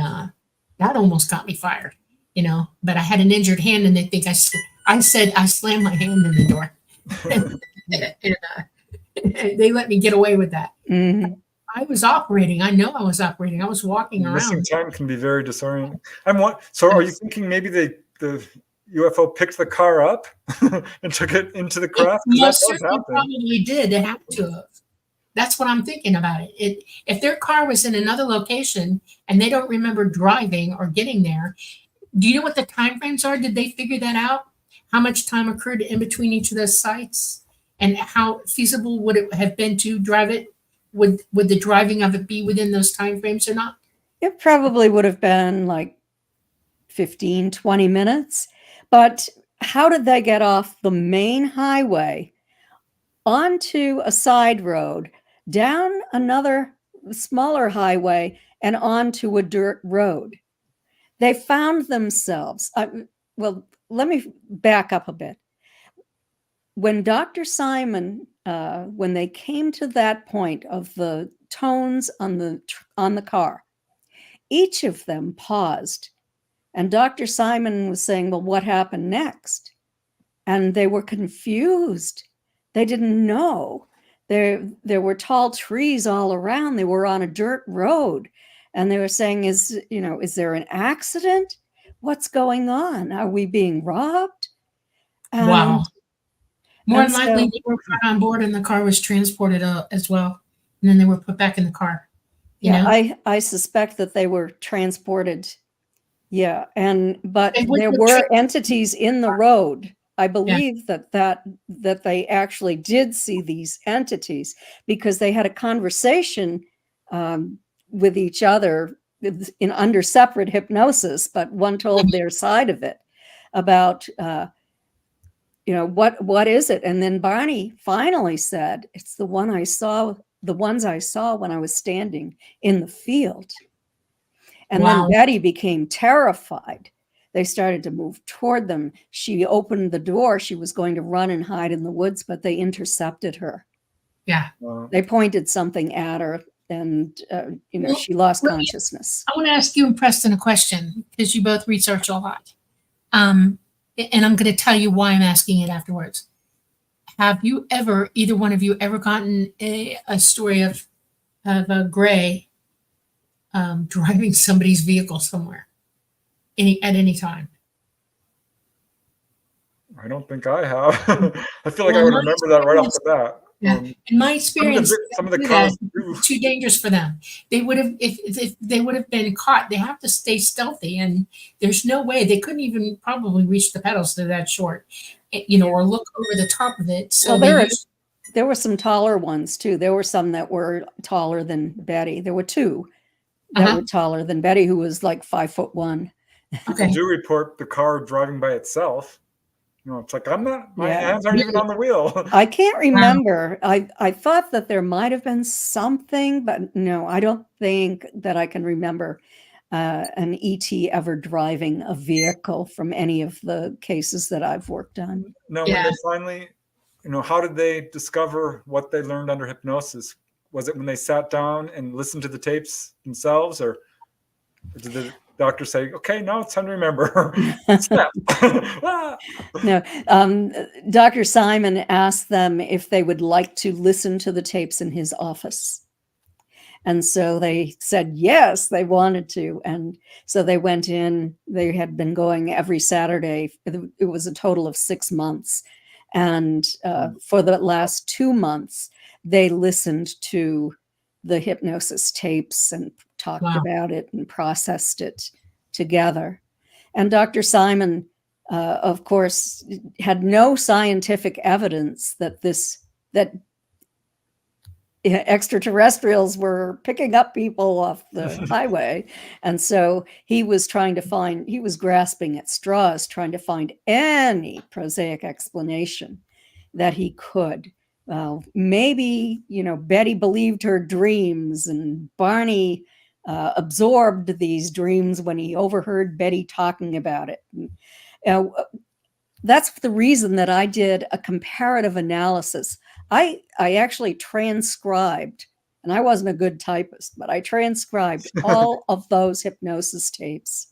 that almost got me fired, but I had an injured hand, and they think I said I slammed my hand in the door. And they let me get away with that.
Mm-hmm.
I was operating. I know I was operating. I was walking around.
Missing time can be very disorienting. So are you thinking maybe the UFO picked the car up and took it into the craft?
Yes, certainly probably did. It had to have. That's what I'm thinking about it. If their car was in another location and they don't remember driving or getting there, do you know what the time frames are? Did they figure that out? How much time occurred in between each of those sites, and how feasible would it have been to drive it? Would the driving of it be within those time frames or not?
It probably would have been like 15, 20 minutes. But how did they get off the main highway onto a side road, down another smaller highway, and onto a dirt road? They found themselves. Let me back up a bit. When Dr. Simon, when they came to that point of the tones on the car, each of them paused, and Dr. Simon was saying, well, what happened next? And they were confused. They didn't know. There were tall trees all around. They were on a dirt road. And they were saying, is there an accident? What's going on? Are we being robbed?
Wow. More
and
than likely,
so-
they were put on board and the car was transported as well. And then they were put back in the car. You know?
I suspect that they were transported. Yeah. But
They wouldn't
there
have
were
tra-
entities in the road. I believe that they actually did see these entities because they had a conversation with each other under separate hypnosis, but one told their side of it about what is it? And then Barney finally said, it's the ones I saw when I was standing in the field. And
Wow.
then Betty became terrified. They started to move toward them. She opened the door. She was going to run and hide in the woods, but they intercepted her.
Yeah.
They pointed something at her, and
Well,
she lost
let me-
consciousness.
I want to ask you and Preston a question because you both research a lot. And I'm going to tell you why I'm asking it afterwards. Have you ever, either one of you, ever gotten a story of a gray driving somebody's vehicle somewhere at any time?
I don't think I have. I feel like
Well,
I would
my
remember that right off the bat.
Yeah. In my experience,
some of the
cars
cars
too dangerous for them. They would have, if they would have been caught, they have to stay stealthy, and there's no way they couldn't even probably reach the pedals. They're that short, or look over the top of it. So
there were some taller ones too. There were some that were taller than Betty. There were two that were taller than Betty, who was like 5'1".
People do report the car driving by itself. It's like, my hands aren't even on the wheel.
I can't remember. I thought that there might have been something, but no, I don't think that I can remember an ET ever driving a vehicle from any of the cases that I've worked on.
No, when they finally, how did they discover what they learned under hypnosis? Was it when they sat down and listened to the tapes themselves, or did the doctor say, okay, now it's time to remember?
No, Dr. Simon asked them if they would like to listen to the tapes in his office. And so they said, yes, they wanted to. And so they went in. They had been going every Saturday. It was a total of 6 months. And for the last 2 months, they listened to the hypnosis tapes and talked about it and processed it together. And Dr. Simon, of course, had no scientific evidence that extraterrestrials were picking up people off the highway. And so he was grasping at straws, trying to find any prosaic explanation that he could. Well, maybe, Betty believed her dreams, and Barney absorbed these dreams when he overheard Betty talking about it. That's the reason that I did a comparative analysis. I actually transcribed, and I wasn't a good typist, but I transcribed all of those hypnosis tapes,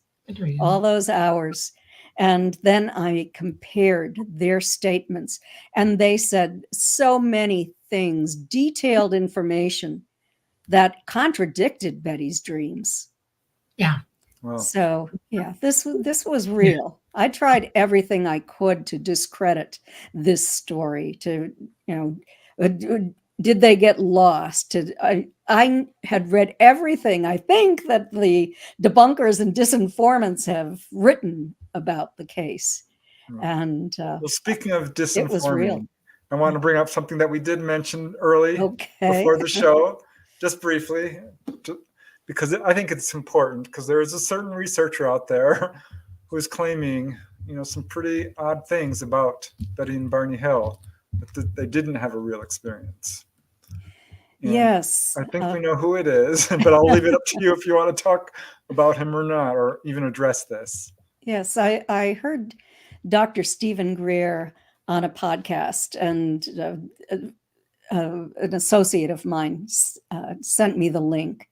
all those hours. And then I compared their statements, and they said so many things, detailed information that contradicted Betty's dreams.
Yeah.
Wow.
So yeah, this was real. I tried everything I could to discredit this story. Did they get lost? I had read everything I think that the debunkers and disinformants have written about the case. And
well, speaking of
it was real.
disinforming, I want to bring up something that we did mention early before the show, just briefly, because I think it's important, because there is a certain researcher out there who's claiming, some pretty odd things about Betty and Barney Hill, that they didn't have a real experience. And
yes.
I think we know who it is, but I'll leave it up to you if you want to talk about him or not, or even address this.
Yes, I heard Dr. Stephen Greer on a podcast, and an associate of mine sent me the link,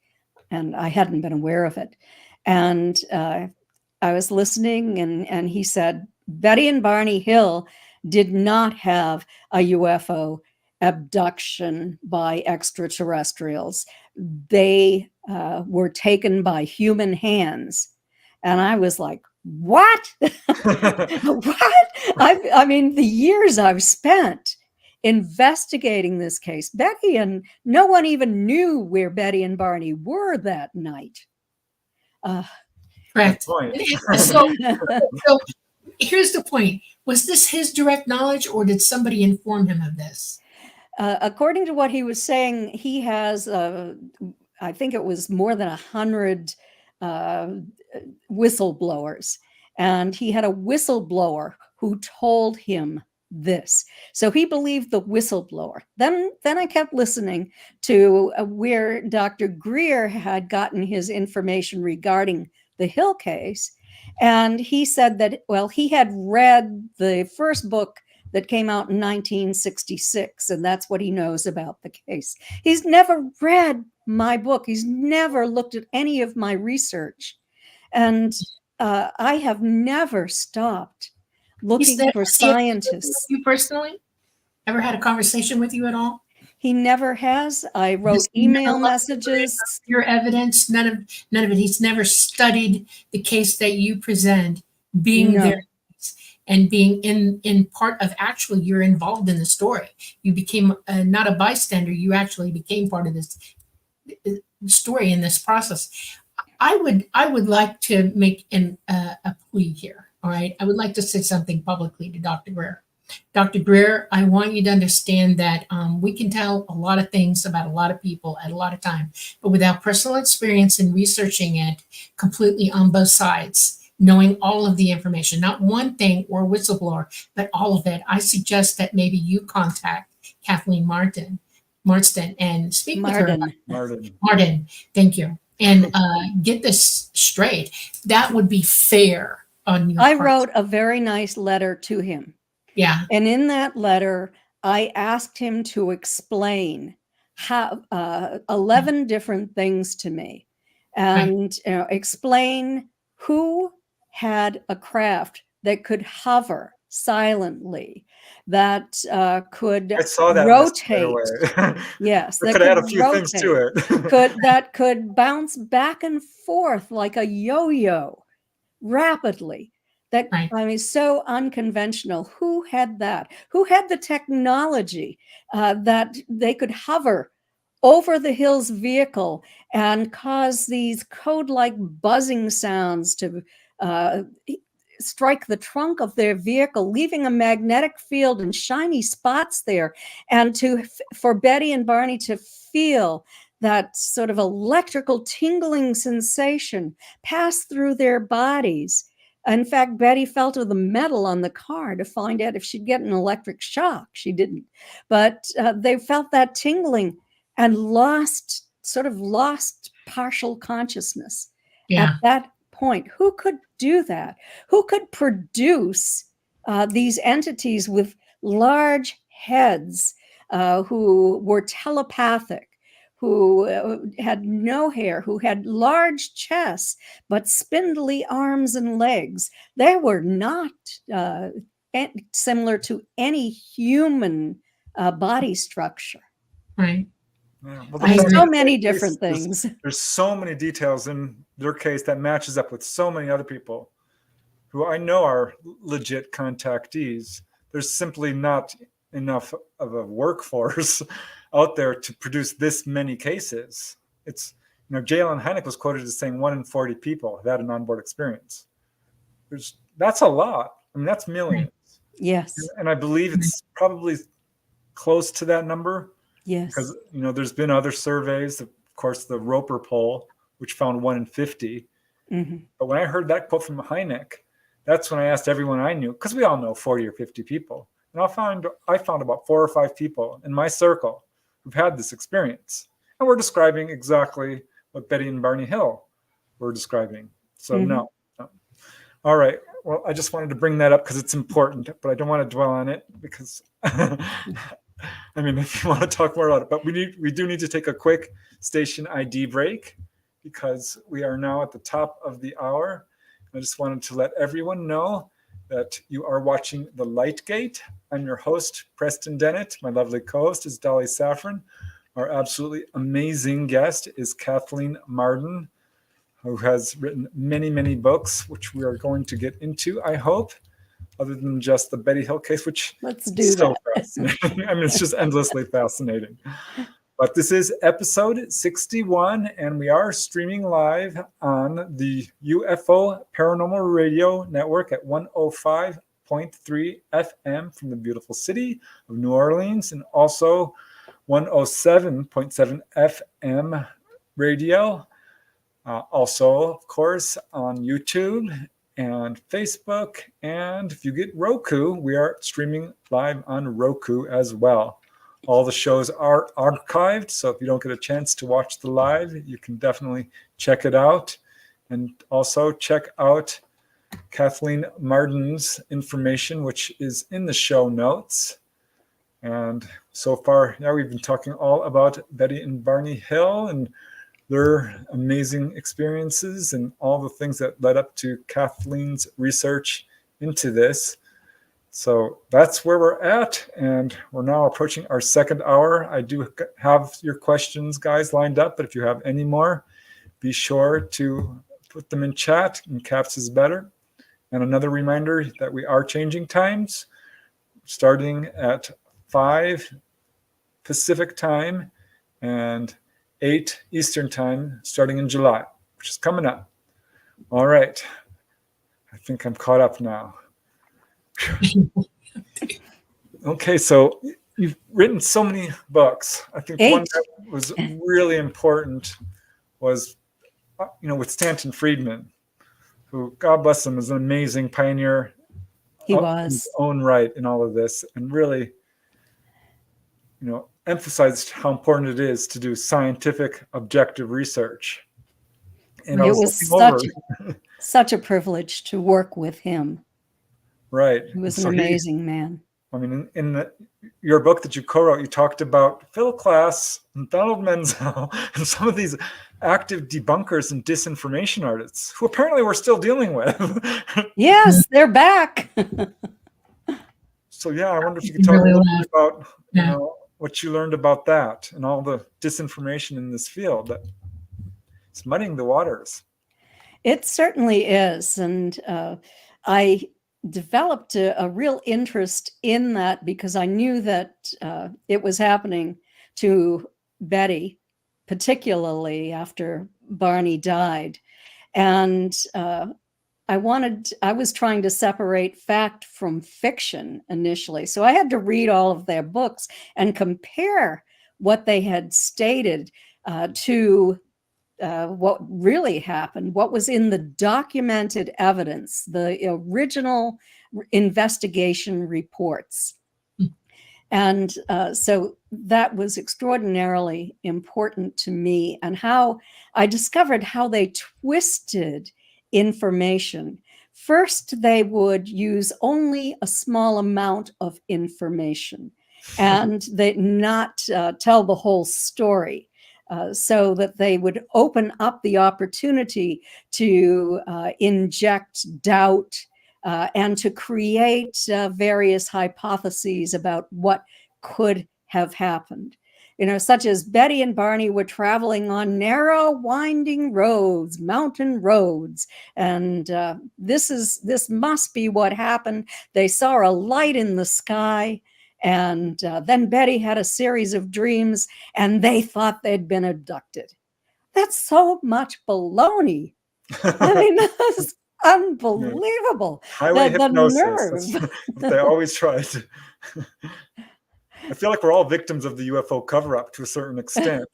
and I hadn't been aware of it. And I was listening, and he said, Betty and Barney Hill did not have a UFO abduction by extraterrestrials. They were taken by human hands. And I was like, what? What? I mean, the years I've spent investigating this case, Betty and no one even knew where Betty and Barney were that night.
Correct.
Point.
So here's the point. Was this his direct knowledge, or did somebody inform him of this?
According to what he was saying, he has, I think it was more than 100 whistleblowers. And he had a whistleblower who told him this. So he believed the whistleblower. Then I kept listening to where Dr. Greer had gotten his information regarding the Hill case. And he said that, well, he had read the first book that came out in 1966, and that's what he knows about the case. He's never read my book. He's never looked at any of my research. And I have never stopped looking for scientists.
You personally ever had a conversation with you at all?
He never has. I wrote email messages.
Your evidence, none of it. He's never studied the case that you present, being there and being in part of, actually, you're involved in the story. You became not a bystander. You actually became part of this story in this process. I would like to make a plea here. All right. I would like to say something publicly to Dr. Greer. Dr. Greer, I want you to understand that we can tell a lot of things about a lot of people at a lot of time, but without personal experience in researching it completely on both sides, knowing all of the information, not one thing or whistleblower, but all of it, I suggest that maybe you contact Kathleen Marden and speak with her. Marden, thank you. And get this straight. That would be fair on your part.
I wrote a very nice letter to him.
Yeah.
And in that letter, I asked him to explain how 11 different things to me, and explain who had a craft that could hover silently, that could rotate. Yes,
that could add a few things to it.
that could bounce back and forth like a yo-yo rapidly. That, I mean, so unconventional. Who had that? Who had the technology that they could hover over the Hill's vehicle and cause these code-like buzzing sounds to strike the trunk of their vehicle, leaving a magnetic field and shiny spots there, and for Betty and Barney to feel that sort of electrical tingling sensation pass through their bodies. In fact, Betty felt of the metal on the car to find out if she'd get an electric shock. She didn't. But they felt that tingling and lost partial consciousness.
Yeah.
At that point. Who could do that? Who could produce these entities with large heads, who were telepathic, who had no hair, who had large chests, but spindly arms and legs? They were not similar to any human body structure.
Right.
Yeah.
There's so many different things.
There's so many details in their case that matches up with so many other people who I know are legit contactees. There's simply not enough of a workforce out there to produce this many cases. It's, J. Allen Hynek was quoted as saying 1 in 40 people have had an onboard experience. That's a lot. I mean, that's millions.
Yes.
And I believe it's probably close to that number.
Yes.
Because, there's been other surveys, of course, the Roper poll, which found 1 in 50.
Mm-hmm.
But when I heard that quote from Hynek, that's when I asked everyone I knew, because we all know 40 or 50 people. And I found about 4 or 5 people in my circle who've had this experience. And we're describing exactly what Betty and Barney Hill were describing. So no. All right. Well, I just wanted to bring that up because it's important, but I don't want to dwell on it because I mean, if you want to talk more about it, but we do need to take a quick station ID break because we are now at the top of the hour. I just wanted to let everyone know that you are watching The Light Gate. I'm your host, Preston Dennett. My lovely co-host is Dolly Safran. our absolutely amazing guest is Kathleen Marden, who has written many, many books, which we are going to get into, I hope, other than just the Betty Hill case, which
Let's
is
do
so
that.
fascinating. I mean, it's just endlessly fascinating. But this is episode 61, and we are streaming live on the UFO Paranormal Radio Network at 105.3 FM from the beautiful city of New Orleans, and also 107.7 FM radio. Also, of course, on YouTube and Facebook. And if you get Roku, we are streaming live on Roku as well. All the shows are archived, so if you don't get a chance to watch the live, you can definitely check it out. And also check out Kathleen Marden's information, which is in the show notes. And so far, yeah, we've been talking all about Betty and Barney Hill and their amazing experiences and all the things that led up to Kathleen's research into this. So that's where we're at, and we're now approaching our second hour. I do have your questions, guys, lined up, but if you have any more, be sure to put them in chat, and caps is better. And another reminder that we are changing times, starting at 5 Pacific time and 8 Eastern time, starting in July, which is coming up. All right. I think I'm caught up now. Okay, so you've written so many books. I think
8.
one that was really important was, with Stanton Friedman, who, God bless him, is an amazing pioneer.
He
in
was.
his own right in all of this, and really, emphasized how important it is to do scientific, objective research. And I
It
was
was
looking
such a privilege to work with him.
right.
He was
So
an amazing man.
I mean, in your book that you co-wrote, you talked about Phil Klass and Donald Menzel and some of these active debunkers and disinformation artists who apparently we're still dealing with.
Yes, they're back.
So yeah, I wonder if you could talk
Really
a little bit about
Yeah.
what you learned about that and all the disinformation in this field that it's muddying the waters.
It certainly is. And I developed a real interest in that because I knew that it was happening to Betty, particularly after Barney died. And I was trying to separate fact from fiction initially. So I had to read all of their books and compare what they had stated to what really happened, what was in the documented evidence, the original investigation reports. And so that was extraordinarily important to me, and how I discovered how they twisted information. First, they would use only a small amount of information and they not tell the whole story. So that they would open up the opportunity to inject doubt and to create various hypotheses about what could have happened. Such as Betty and Barney were traveling on narrow, winding roads, mountain roads, and this must be what happened. They saw a light in the sky. And then Betty had a series of dreams and they thought they'd been abducted. That's so much baloney. I mean, that's unbelievable.
Highway
The
hypnosis.
nerve.
They always try to. I feel like we're all victims of the UFO cover-up to a certain extent.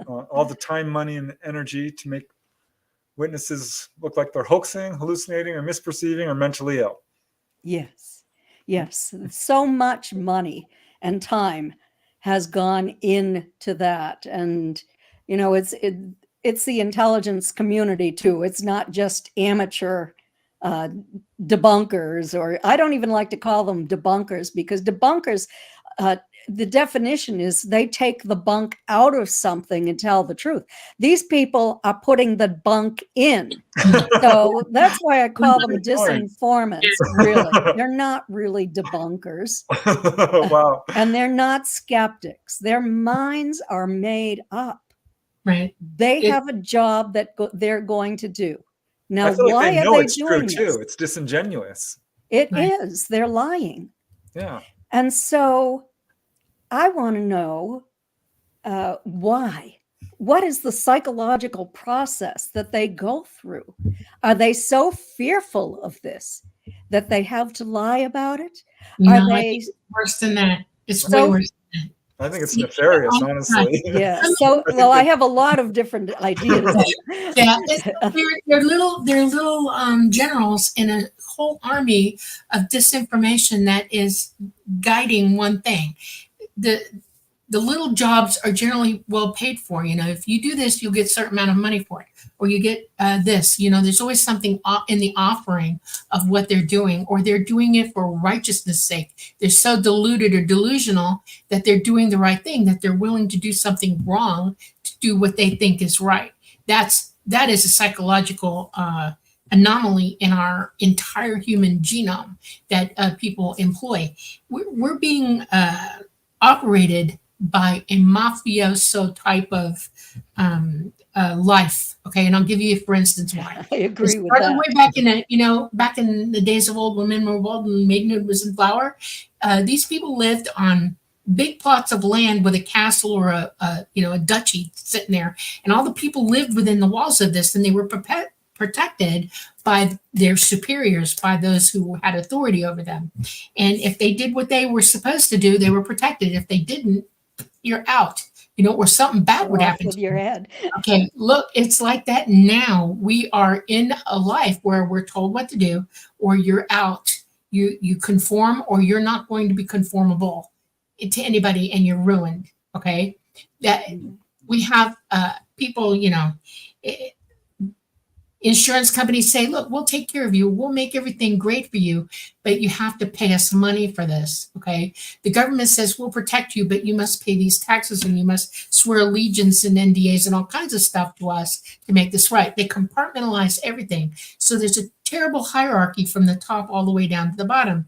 All the time, money, and energy to make witnesses look like they're hoaxing, hallucinating, or misperceiving, or mentally ill.
Yes, so much money and time has gone into that, and it's the intelligence community too. It's not just amateur debunkers, or I don't even like to call them debunkers, because debunkers the definition is they take the bunk out of something and tell the truth. These people are putting the bunk in. So that's why I call them disinformants, really. They're not really debunkers.
Wow.
And they're not skeptics. Their minds are made up.
Right.
They have a job that they're going to do. Now,
I feel like
why
they know
are they
it's
doing
true
this?
too. It's disingenuous.
It
Right.
is. They're lying.
Yeah.
And so I want to know why. What is the psychological process that they go through? Are they so fearful of this that they have to lie about it?
No,
Are
I
they
think it's worse than that. It's
So-
way worse than that.
I think it's nefarious, honestly.
Yeah. So, well, I have a lot of different ideas.
Yeah, they're little generals in a whole army of disinformation that is guiding one thing. The little jobs are generally well paid for. You know, if you do this, you'll get a certain amount of money for it, or you get this. You know, there's always something in the offering of what they're doing, or they're doing it for righteousness' sake. They're so deluded or delusional that they're doing the right thing, that they're willing to do something wrong to do what they think is right. That is a psychological anomaly in our entire human genome that people employ. We're being operated by a mafioso type of life. Okay, and I'll give you, for instance, why.
I agree with
Started
that.
way back in back in the days of old, when men were bold and maidenhood was in flower. These people lived on big plots of land with a castle or a duchy sitting there, and all the people lived within the walls of this, and they were protected by their superiors, by those who had authority over them. And if they did what they were supposed to do, they were protected. If they didn't, you're out. You know, or something bad would happen
with
to
your
you.
head.
Okay, look, it's like that now. We are in a life where we're told what to do, or you're out. You conform, or you're not going to be conformable to anybody, and you're ruined. Okay, that we have people. Insurance companies say, look, we'll take care of you. We'll make everything great for you, but you have to pay us money for this. Okay. The government says we'll protect you, but you must pay these taxes, and you must swear allegiance and NDAs and all kinds of stuff to us to make this right. They compartmentalize everything. So there's a terrible hierarchy from the top all the way down to the bottom.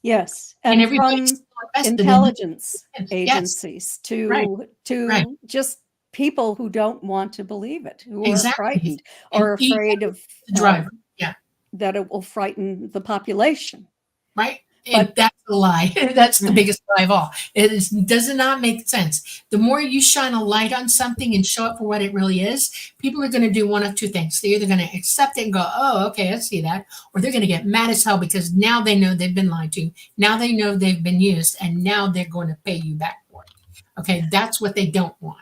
Yes.
And
And
everybody's
from
still invested in it.
intelligence
Yes.
agencies to
Right.
just people who don't want to believe it, who
Exactly.
are frightened
And
or afraid of
the driver. Yeah.
that it will frighten the population.
Right. And that's a lie. That's the biggest lie of all. Does not make sense. The more you shine a light on something and show it for what it really is, people are going to do one of two things. They're either going to accept it and go, oh, okay, I see that. Or they're going to get mad as hell because now they know they've been lied to. Now they know they've been used, and now they're going to pay you back for it. Okay. That's what they don't want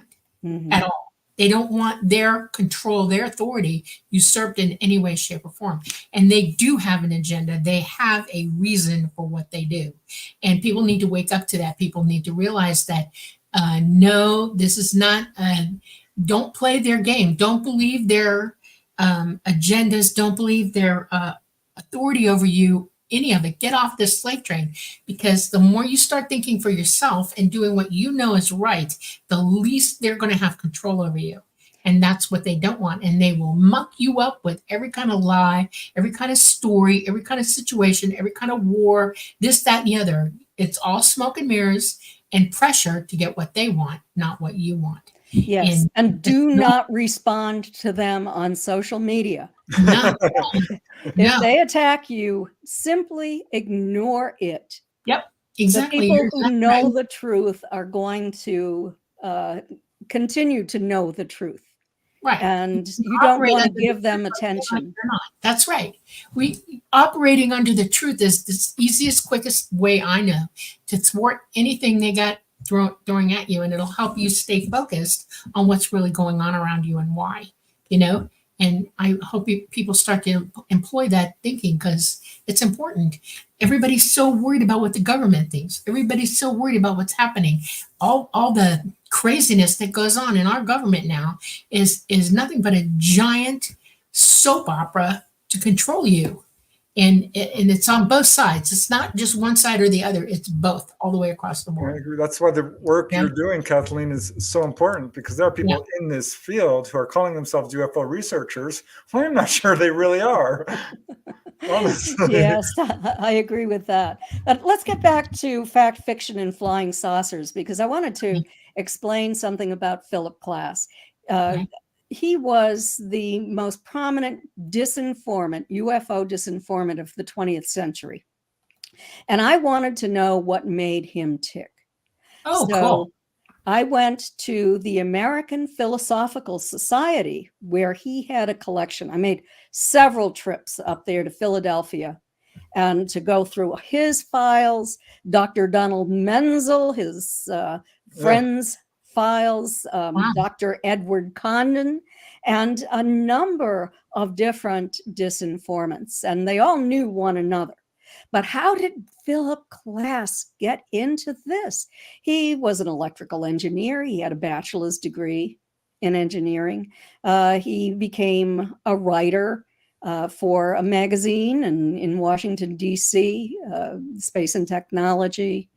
at all. They don't want their control, their authority usurped in any way, shape, or form. And they do have an agenda. They have a reason for what they do. And people need to wake up to that. People need to realize that, no, this is not, don't play their game. Don't believe their agendas. Don't believe their authority over you, any of it. Get off this slave train, because the more you start thinking for yourself and doing what you know is right, the least they're going to have control over you. And that's what they don't want. And they will muck you up with every kind of lie, every kind of story, every kind of situation, every kind of war, this, that, and the other. It's all smoke and mirrors and pressure to get what they want, not what you want.
Yes. And do not respond to them on social media.
No.
If they attack you, simply ignore it.
Yep. Exactly.
The people who know the truth are going to continue to know the truth.
Right.
And you don't want to give them attention.
That's right. Operating under the truth is the easiest, quickest way I know to thwart anything they got throwing at you, and it'll help you stay focused on what's really going on around you and why, and I hope people start to employ that thinking, because it's important. Everybody's so worried about what the government thinks. Everybody's so worried about what's happening. All the craziness that goes on in our government now is nothing but a giant soap opera to control you. and it's on both sides. It's not just one side or the other. It's both, all the way across the
I
board.
agree. That's why the work
Yeah.
you're doing, Kathleen, is so important, because there are people in this field who are calling themselves UFO researchers who I'm not sure they really are. Honestly.
Yes, I agree with that. But let's get back to fact, fiction, and flying saucers, because I wanted to explain something about Philip Klass. He was the most prominent disinformant, UFO disinformant of the 20th century. And I wanted to know what made him tick.
Oh,
So
cool.
I went to the American Philosophical Society, where he had a collection. I made several trips up there to Philadelphia and to go through his files, Dr. Donald Menzel, his friends' files, Dr. Edward Condon, and a number of different disinformants. And they all knew one another. But how did Philip Klass get into this? He was an electrical engineer. He had a bachelor's degree in engineering. He became a writer for a magazine in Washington, D.C., Space and Technology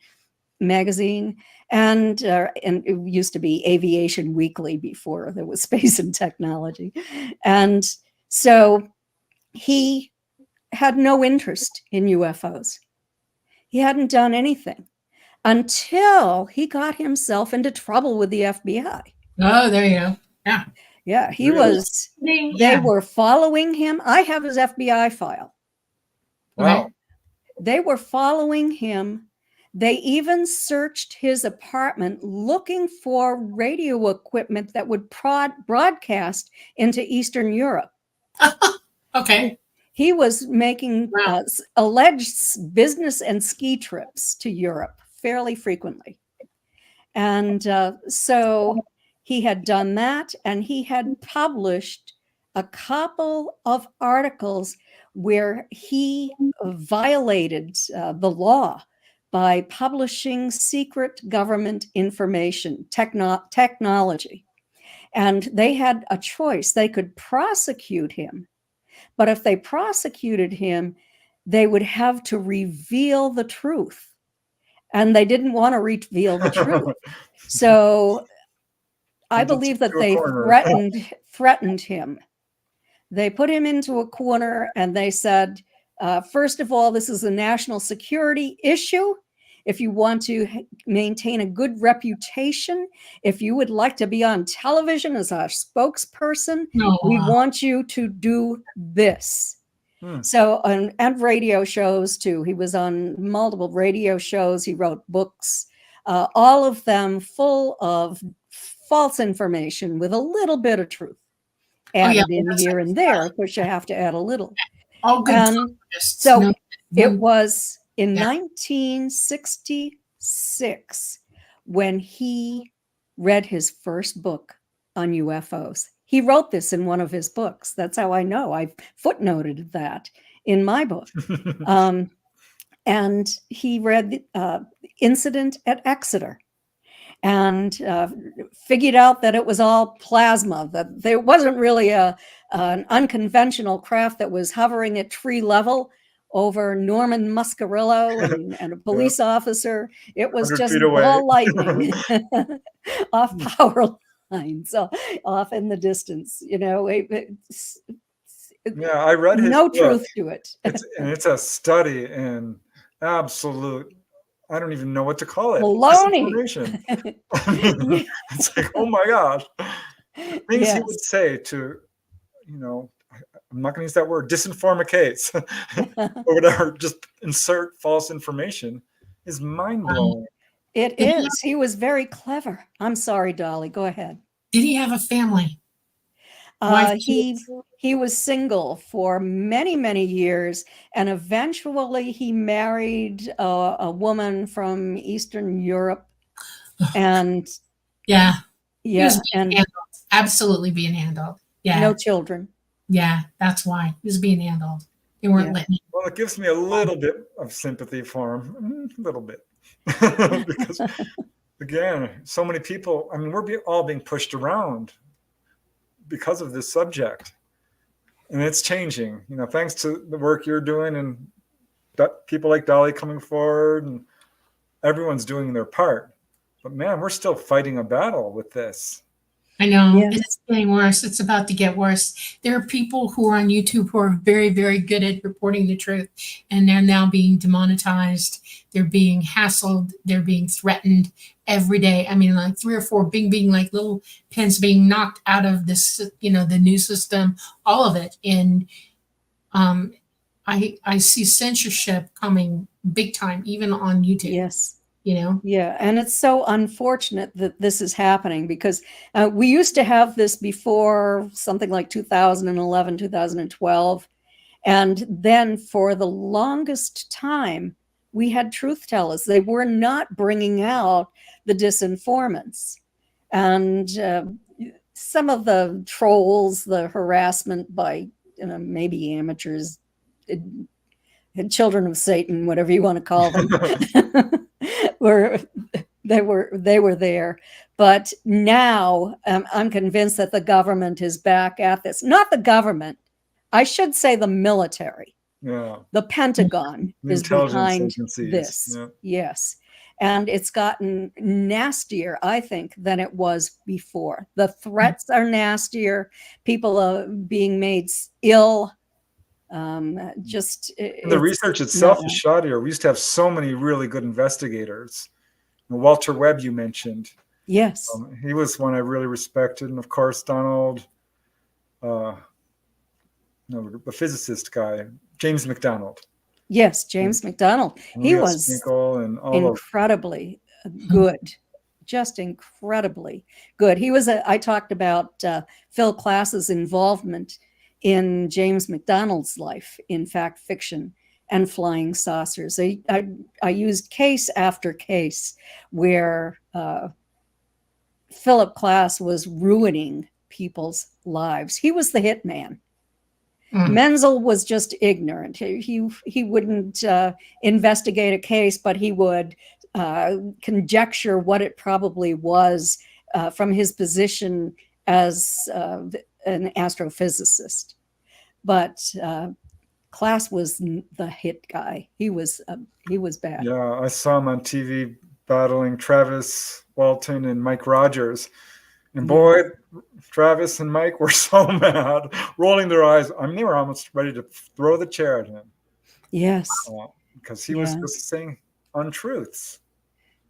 magazine. And it used to be Aviation Weekly before there was Space and Technology. And so he had no interest in UFOs. He hadn't done anything until he got himself into trouble with the FBI.
Oh, there you go. Yeah.
Yeah, he was, they were following him. I have his FBI file.
Wow.
They were following him. They even searched his apartment looking for radio equipment that would broadcast into Eastern Europe.
Okay.
He was making alleged business and ski trips to Europe fairly frequently. And so he had done that, and he had published a couple of articles where he violated the law by publishing secret government information, technology. And they had a choice. They could prosecute him. But if they prosecuted him, they would have to reveal the truth. And they didn't want to reveal the truth. So I believe that they threatened him. They put him into a corner and they said, first of all, this is a national security issue. If you want to maintain a good reputation, if you would like to be on television as a spokesperson, we want you to do this. So, and radio shows too. He was on multiple radio shows. He wrote books, all of them full of false information with a little bit of truth added in here and there. Of course, you have to add a little.
Oh, good.
So it was in 1966 when he read his first book on UFOs. He wrote this in one of his books. That's how I know. I footnoted that in my book. And he read Incident at Exeter and figured out that it was all plasma, that there wasn't really an unconventional craft that was hovering at tree level over Norman Muscarillo and a police officer. It was just ball lightning off power lines, off in the distance. You know,
I read his
no
book.
Truth to it.
It's a study in absolute, I don't even know what to call it.
Baloney.
It's like, oh my gosh. Things he would say to, you know, I'm not going to use that word, disinform a case or whatever, just insert false information is mind-blowing.
It is. He was very clever. I'm sorry, Dolly. Go ahead.
Did he have a family?
He was single for many, many years, and eventually he married a woman from Eastern Europe. And
absolutely being handled. Yeah,
no children.
Yeah, that's why he was being handled. They weren't letting him.
Well, it gives me a little bit of sympathy for him, a little bit, because again, so many people. I mean, we're all being pushed around because of this subject. And it's changing, thanks to the work you're doing and people like Dolly coming forward, and everyone's doing their part. But man, we're still fighting a battle with this.
I know,
Yes.
and it's getting worse. It's about to get worse. There are people who are on YouTube who are very, very good at reporting the truth, and they're now being demonetized. They're being hassled. They're being threatened every day. I mean, like 3 or 4 being like little pins being knocked out of this, the news system, all of it. And I see censorship coming big time, even on YouTube.
Yes.
Yeah,
and it's so unfortunate that this is happening, because we used to have this before something like 2011, 2012. And then for the longest time, we had truth tellers. They were not bringing out the disinformants. And some of the trolls, the harassment by maybe amateurs, children of Satan, whatever you want to call them, they were there. But now I'm convinced that the government is back at this. Not the government, I should say the military.
Yeah.
The Pentagon is behind
agencies.
this.
Yeah.
Yes. And it's gotten nastier, I think, than it was before. The threats are nastier. People are being made ill.
The research itself is shoddier. We used to have so many really good investigators. Walter Webb, you mentioned.
Yes.
He was one I really respected. And of course, Donald, the physicist guy, James McDonald.
Yes, James McDonald. He was incredibly good, just incredibly good. He was I talked about Phil Klass's involvement in James McDonald's life, in fact, fiction and flying saucers. I used case after case where Philip Klass was ruining people's lives. He was the hitman. Menzel was just ignorant. He wouldn't investigate a case, but he would conjecture what it probably was from his position as an astrophysicist. But Klass was the hit guy. He was bad.
Yeah, I saw him on TV battling Travis Walton and Mike Rogers. And boy, Travis and Mike were so mad, rolling their eyes. I mean, they were almost ready to throw the chair at him.
Yes.
Because he was just saying untruths.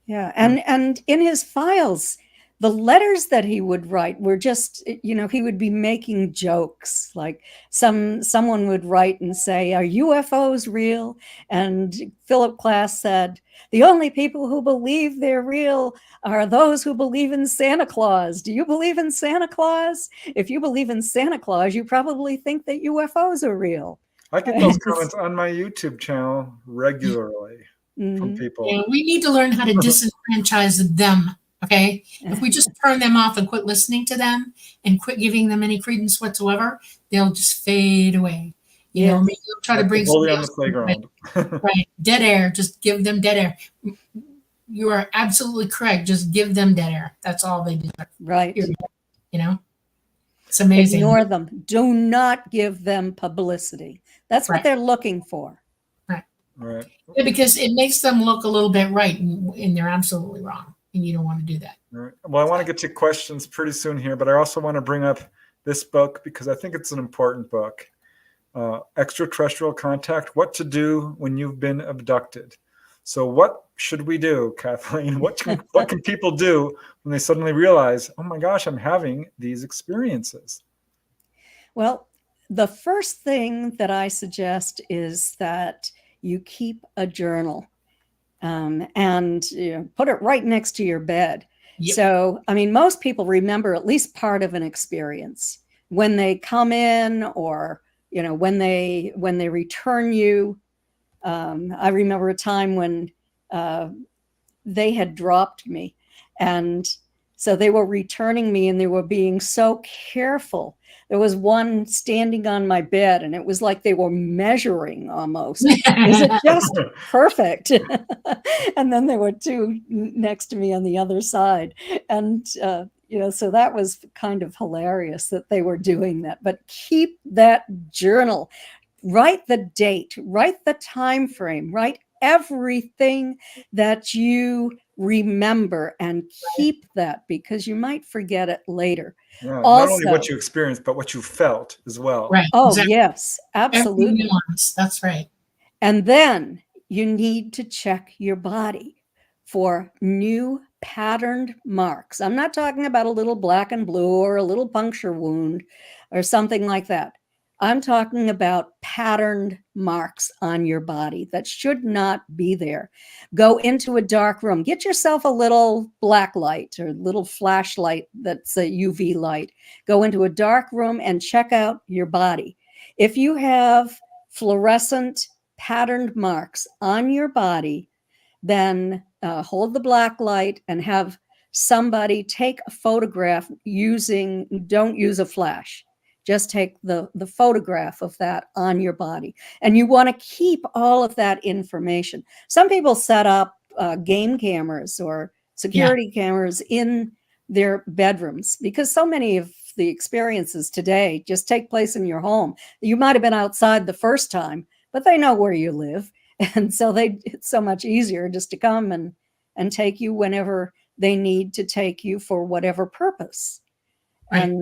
Yeah. And in his files, the letters that he would write were just, he would be making jokes. Like someone would write and say, "Are UFOs real?" And Philip Klass said, "The only people who believe they're real are those who believe in Santa Claus. Do you believe in Santa Claus? If you believe in Santa Claus, you probably think that UFOs are real."
I get those comments on my YouTube channel regularly from people.
Yeah, we need to learn how to disenfranchise them. Okay, if we just turn them off and quit listening to them and quit giving them any credence whatsoever, they'll just fade away. You know, maybe they'll try to bring
somebody on the playground.
Right, dead air. Just give them dead air. You are absolutely correct. Just give them dead air. That's all they do.
Right.
It's amazing.
Ignore them. Do not give them publicity. That's what they're looking for.
Right.
Yeah, because it makes them look a little bit right, and they're absolutely wrong. And you don't want to do that.
Right. Well, I want to get to questions pretty soon here, but I also want to bring up this book because I think it's an important book. Extraterrestrial Contact, What to Do When You've Been Abducted. So what should we do, Kathleen? What can people do when they suddenly realize, oh my gosh, I'm having these experiences?
Well, the first thing that I suggest is that you keep a journal. And put it right next to your bed. Yep. So, I mean, most people remember at least part of an experience when they come in, or when they return you. I remember a time when they had dropped me, and so they were returning me, and they were being so careful. There was one standing on my bed, and it was like they were measuring almost. Is it just perfect? And then there were two next to me on the other side. And, So that was kind of hilarious that they were doing that. But keep that journal, write the date, write the time frame, write everything that you remember, and keep that, because you might forget it later.
Yeah,
Also,
not only what you experienced, but what you felt as well.
Right.
Oh,
exactly.
yes, absolutely.
Every nuance. That's right.
And then you need to check your body for new patterned marks. I'm not talking about a little black and blue or a little puncture wound or something like that. I'm talking about patterned marks on your body that should not be there. Go into a dark room. Get yourself a little black light or little flashlight that's a UV light. Go into a dark room and check out your body. If you have fluorescent patterned marks on your body, then hold the black light and have somebody take a photograph don't use a flash. Just take the photograph of that on your body. And you want to keep all of that information. Some people set up game cameras or security cameras in their bedrooms, because so many of the experiences today just take place in your home. You might have been outside the first time, but they know where you live. And so it's so much easier just to come and take you whenever they need to take you for whatever purpose.
Right.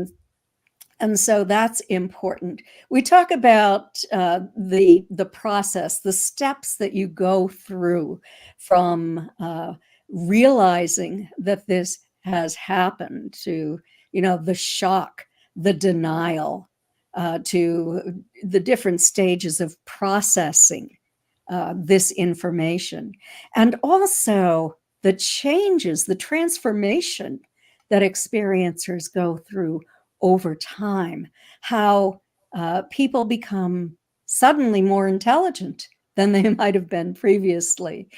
And so that's important. We talk about the process, the steps that you go through from realizing that this has happened to, the shock, the denial, to the different stages of processing this information, and also the changes, the transformation that experiencers go through over time, how people become suddenly more intelligent than they might have been previously.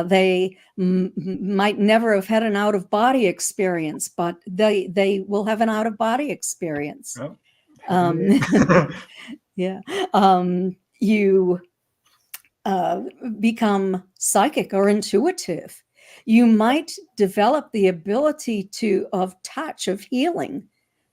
They might never have had an out-of-body experience, but they will have an out-of-body experience.
Oh.
Yeah. You become psychic or intuitive. You might develop the ability of touch, of healing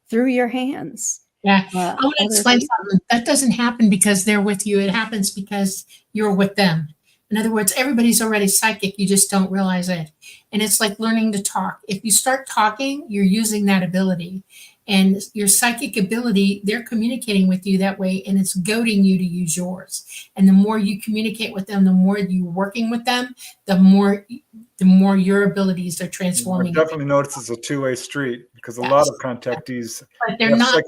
through your hands.
Yeah. I want to explain something. That doesn't happen because they're with you. It happens because you're with them. In other words, everybody's already psychic. You just don't realize it. And it's like learning to talk. If you start talking, you're using that ability. And your psychic ability, they're communicating with you that way, and it's goading you to use yours. And the more you communicate with them, the more you're working with them, the more your abilities are transforming.
I definitely notice it's a two-way street, because a lot of contactees,
but they're not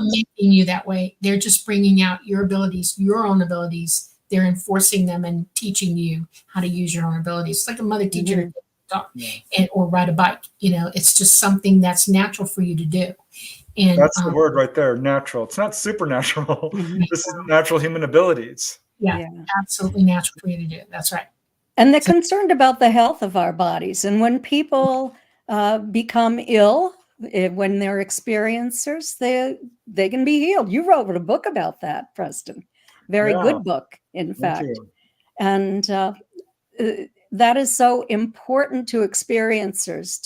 making you that way. They're just bringing out your abilities, your own abilities. They're enforcing them and teaching you how to use your own abilities. It's like a mother teacher talk or ride a bike. It's just something that's natural for you to do. And
that's the word right there, natural. It's not supernatural. This is natural human abilities.
Yeah, absolutely natural for you to do. That's right.
And they're concerned about the health of our bodies. And when people become ill, when they're experiencers, they can be healed. You wrote a book about that, Preston. Very good book, in fact. And that is so important to experiencers,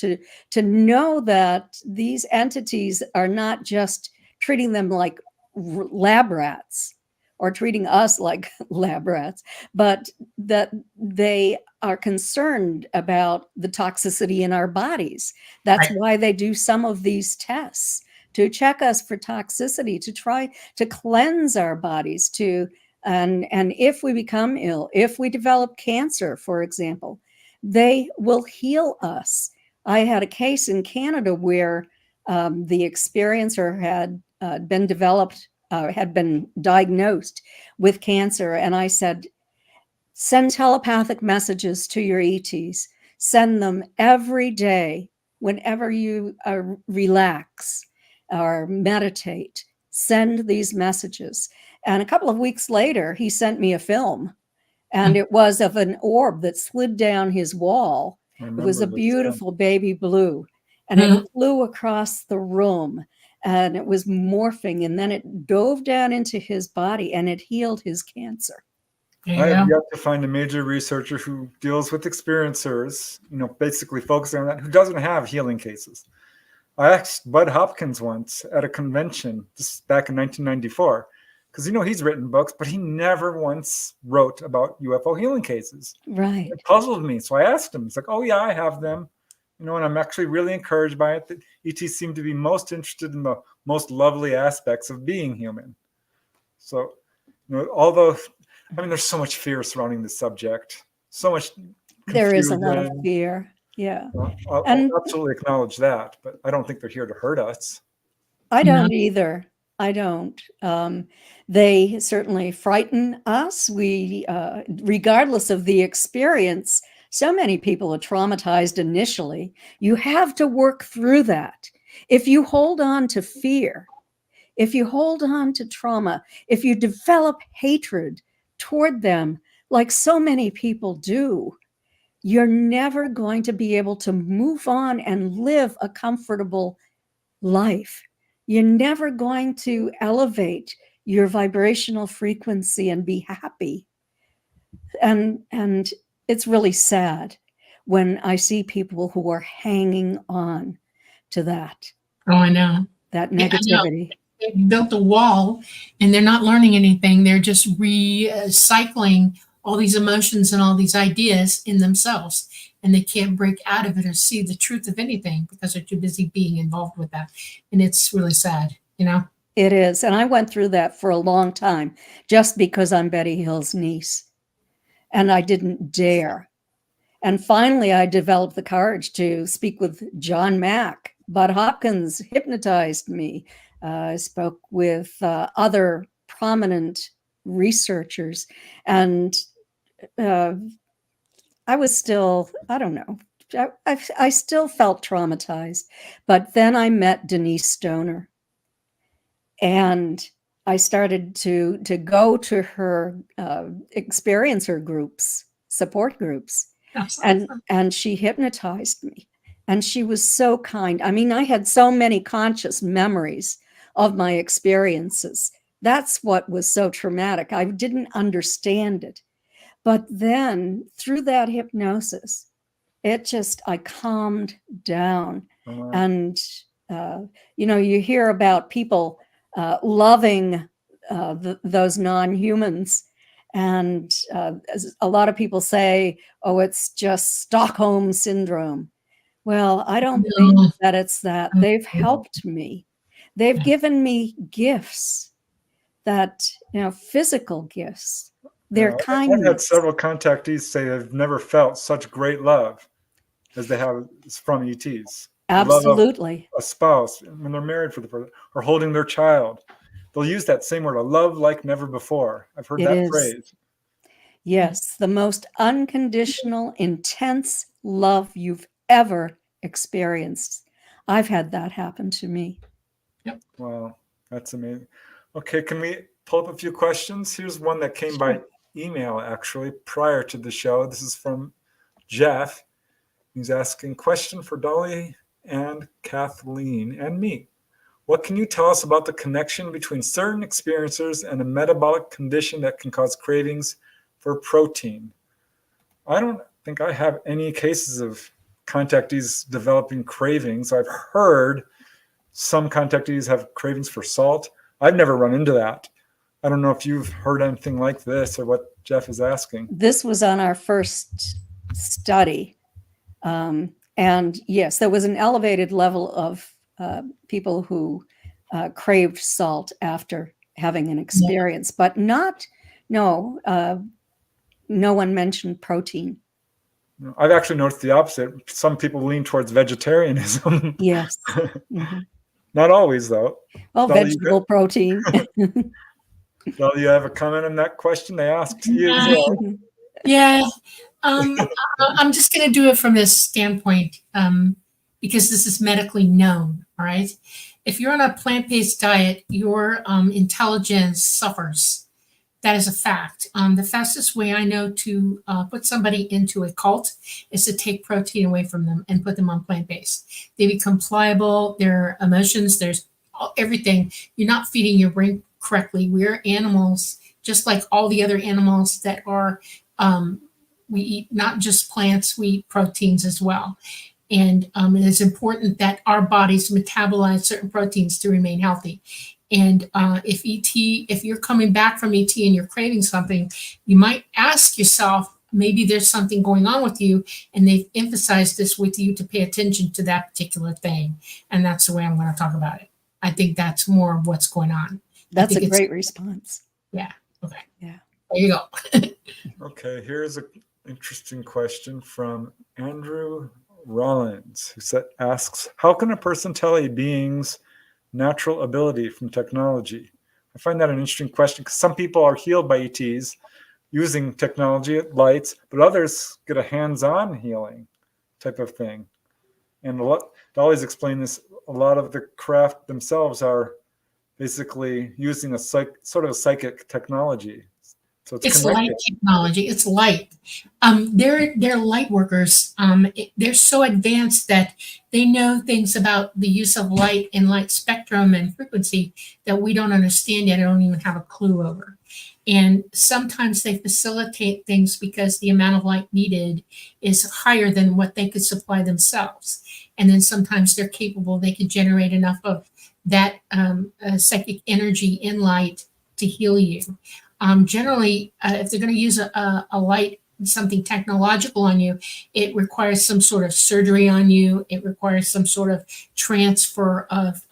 to know that these entities are not just treating them like lab rats or treating us like lab rats, but that they are concerned about the toxicity in our bodies. That's why they do some of these tests, to check us for toxicity, to try to cleanse our bodies, and if we become ill, if we develop cancer, for example, they will heal us. I had a case in Canada where the experiencer had been diagnosed with cancer. And I said, send telepathic messages to your ETs. Send them every day whenever you relax or meditate. Send these messages. And a couple of weeks later, he sent me a film, and it was of an orb that slid down his wall. It was a beautiful baby blue, and it flew across the room, and it was morphing, and then it dove down into his body, and it healed his cancer.
I have yet to find a major researcher who deals with experiencers, basically focusing on that, who doesn't have healing cases. I asked Bud Hopkins once at a convention, this back in 1994, because he's written books, but he never once wrote about UFO healing cases.
Right.
It puzzled me. So I asked him, it's like, oh yeah, I have them. And I'm actually really encouraged by it that ETs seem to be most interested in the most lovely aspects of being human. So, although, there's so much fear surrounding the subject, so much
There is a lot of
confusion.
fear. Yeah.
I'll
And
absolutely acknowledge that, but I don't think they're here to hurt us.
I
No.
don't either. I don't. They certainly frighten us. We, regardless of the experience, so many people are traumatized initially. You have to work through that. If you hold on to fear, if you hold on to trauma, if you develop hatred toward them, like so many people do, you're never going to be able to move on and live a comfortable life. You're never going to elevate your vibrational frequency and be happy. And it's really sad when I see people who are hanging on to that
Oh, I know.
that
Yeah, I know.
negativity.
They built a wall and they're not learning anything. They're just recycling all these emotions and all these ideas in themselves. And they can't break out of it or see the truth of anything because they're too busy being involved with that. And it's really sad,
It is. And I went through that for a long time just because I'm Betty Hill's niece. And I didn't dare. And finally, I developed the courage to speak with John Mack. Bud Hopkins hypnotized me. I spoke with other prominent researchers. And I was still, I don't know, I still felt traumatized. But then I met Denise Stoner. And I started to go to her experiencer groups, support groups. And she hypnotized me. And she was so kind. I had so many conscious memories of my experiences. That's what was so traumatic. I didn't understand it. But then through that hypnosis, I calmed down. And, you hear about people loving those non-humans. And a lot of people say, oh, it's just Stockholm syndrome. Well, I don't think that it's that. They've helped me. They've given me gifts that, physical gifts. Their kindness.
I've had several contactees say they've never felt such great love as they have from ETs.
Absolutely.
A spouse when they're married for the person or holding their child. They'll use that same word, a love like never before. I've heard that phrase.
Yes, the most unconditional, intense love you've ever experienced. I've had that happen to me.
Yep.
Wow, that's amazing. Okay, can we pull up a few questions? Here's one that came by email, actually, prior to the show. This is from Jeff. He's asking, question for Dolly and Kathleen and me. What can you tell us about the connection between certain experiencers and a metabolic condition that can cause cravings for protein? I don't think I have any cases of contactees developing cravings. I've heard some contactees have cravings for salt. I've never run into that. I don't know if you've heard anything like this or what Jeff is asking.
This was on our first study. And yes, there was an elevated level of people who craved salt after having an experience, but no one mentioned protein.
I've actually noticed the opposite. Some people lean towards vegetarianism.
Yes. Mm-hmm.
Not always, though.
Well,
Dolly,
vegetable protein.
Dolly, you have a comment on that question they asked you as well?
Yeah. I'm just going to do it from this standpoint because this is medically known. All right. If you're on a plant-based diet, your intelligence suffers. That is a fact. The fastest way I know to put somebody into a cult is to take protein away from them and put them on plant-based. They become pliable, their emotions, there's everything. You're not feeding your brain correctly. We're animals, just like all the other animals that are, we eat not just plants, we eat proteins as well. And it is important that our bodies metabolize certain proteins to remain healthy. And if you're coming back from ET and you're craving something, you might ask yourself, maybe there's something going on with you, and they've emphasized this with you to pay attention to that particular thing. And that's the way I'm going to talk about it. I think that's more of what's going on.
That's a great response.
Yeah. Okay.
Yeah.
There you go.
Okay, here's an interesting question from Andrew Rollins, who asks, how can a person tell a being's natural ability from technology? I find that an interesting question because some people are healed by ETs using technology, lights, but others get a hands-on healing type of thing. And to always explain this, a lot of the craft themselves are basically using a sort of a psychic technology. So
it's light technology. It's light. They're light workers. They're so advanced that they know things about the use of light and light spectrum and frequency that we don't understand yet. I don't even have a clue over. And sometimes they facilitate things because the amount of light needed is higher than what they could supply themselves. And then sometimes they're capable, they could generate enough of that psychic energy in light to heal you. Generally, if they're going to use a light, something technological on you, it requires some sort of surgery on you. It requires some sort of transfer of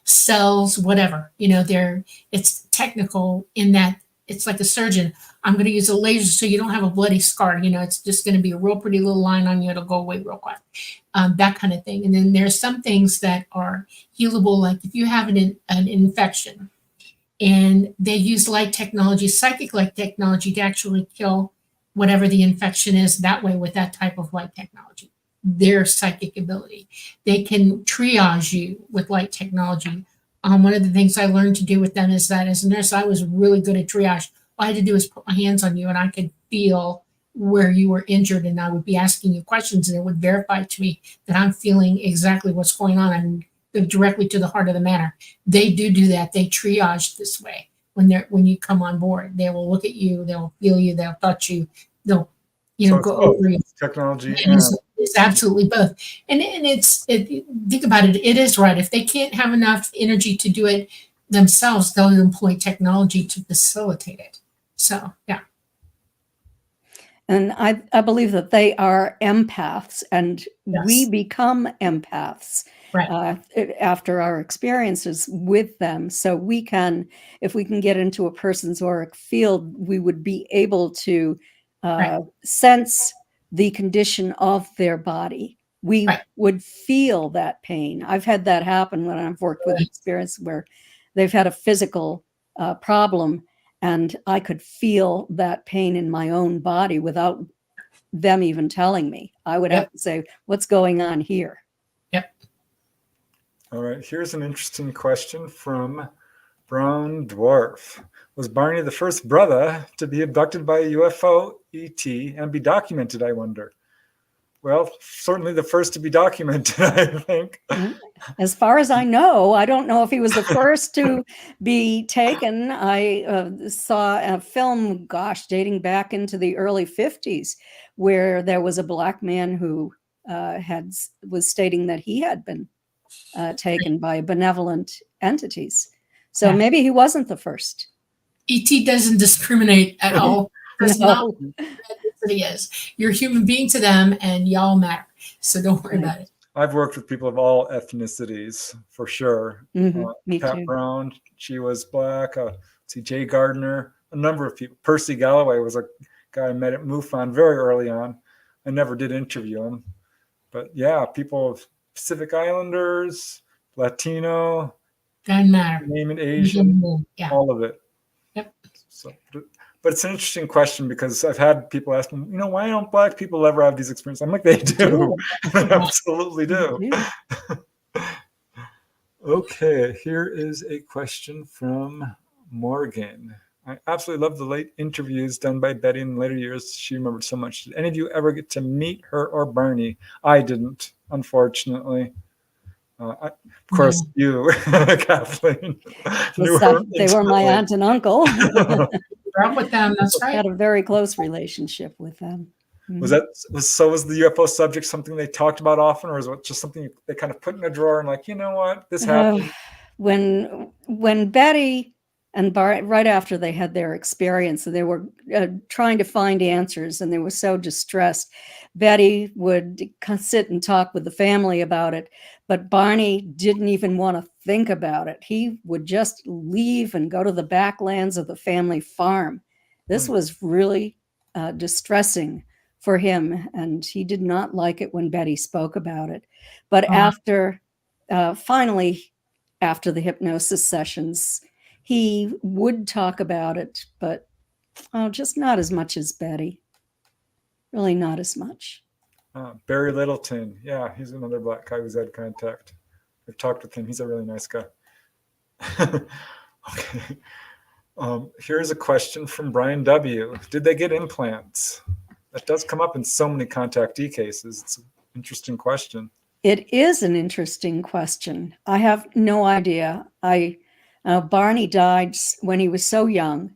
cells, whatever. It's technical in that it's like a surgeon. I'm going to use a laser so you don't have a bloody scar. It's just going to be a real pretty little line on you. It'll go away real quick. That kind of thing. And then there's some things that are healable, like if you have an infection, and they use light technology, psychic light technology, to actually kill whatever the infection is that way with that type of light technology. Their psychic ability. They can triage you with light technology. One of the things I learned to do with them is that as a nurse, I was really good at triage. All I had to do is put my hands on you and I could feel where you were injured, and I would be asking you questions and it would verify to me that I'm feeling exactly what's going on and go directly to the heart of the matter. They do that. They triage this way when you come on board. They will look at you, they'll feel you, they'll touch you, they'll
so
go over you.
Technology
it's absolutely both. And think about it, it is right. If they can't have enough energy to do it themselves, they'll employ technology to facilitate it. So yeah.
And I believe that they are empaths, and
Yes.
we become empaths
Right.
after our experiences with them. So we can, if we can get into a person's auric field, we would be able to
Right.
sense the condition of their body. We
Right.
would feel that pain. I've had that happen when I've worked with
Right.
experience where they've had a physical problem, and I could feel that pain in my own body without them even telling me. I would have to say, what's going on here?
Yep.
All right, here's an interesting question from Brown Dwarf. Was Barney the first brother to be abducted by a UFO ET and be documented, I wonder? Well, certainly the first to be documented, I think.
As far as I know, I don't know if he was the first to be taken. I saw a film, dating back into the early 50s, where there was a black man who was stating that he had been taken by benevolent entities. So maybe he wasn't the first.
ET doesn't discriminate at all. Does
No.
not what he is. You're a human being to them, and y'all matter. So don't worry about it.
I've worked with people of all ethnicities, for sure.
Me
Pat
too.
Brown, she was black. Jay Gardner, a number of people. Percy Galloway was a guy I met at MUFON very early on. I never did interview him. But yeah, people of Pacific Islanders, Latino,
Doesn't matter.
name it, Asian,
Yeah.
all of it.
Yep.
So, but it's an interesting question because I've had people ask me, why don't black people ever have these experiences? I'm like, they do. They absolutely do. Okay, here is a question from Morgan. I absolutely love the late interviews done by Betty in later years. She remembered so much. Did any of you ever get to meet her or Barney? I didn't, unfortunately. Of course, you, Kathleen.
They were my aunt and uncle.
Grew up with them. That's
I
right.
had a very close relationship with them.
Was the UFO subject something they talked about often, or is it just something they kind of put in a drawer and like, you know what, this happened?
When Betty and Bart, right after they had their experience, and they were trying to find answers, and they were so distressed, Betty would sit and talk with the family about it, but Barney didn't even want to think about it. He would just leave and go to the backlands of the family farm. This was really distressing for him, and he did not like it when Betty spoke about it. But finally, after the hypnosis sessions, he would talk about it, but just not as much as Betty. Really not as much.
Barry Littleton. Yeah, he's another Black guy who's had contact. I've talked with him. He's a really nice guy. Okay. Here's a question from Brian W. Did they get implants? That does come up in so many contactee cases. It's an interesting question.
It is an interesting question. I have no idea. Barney died when he was so young,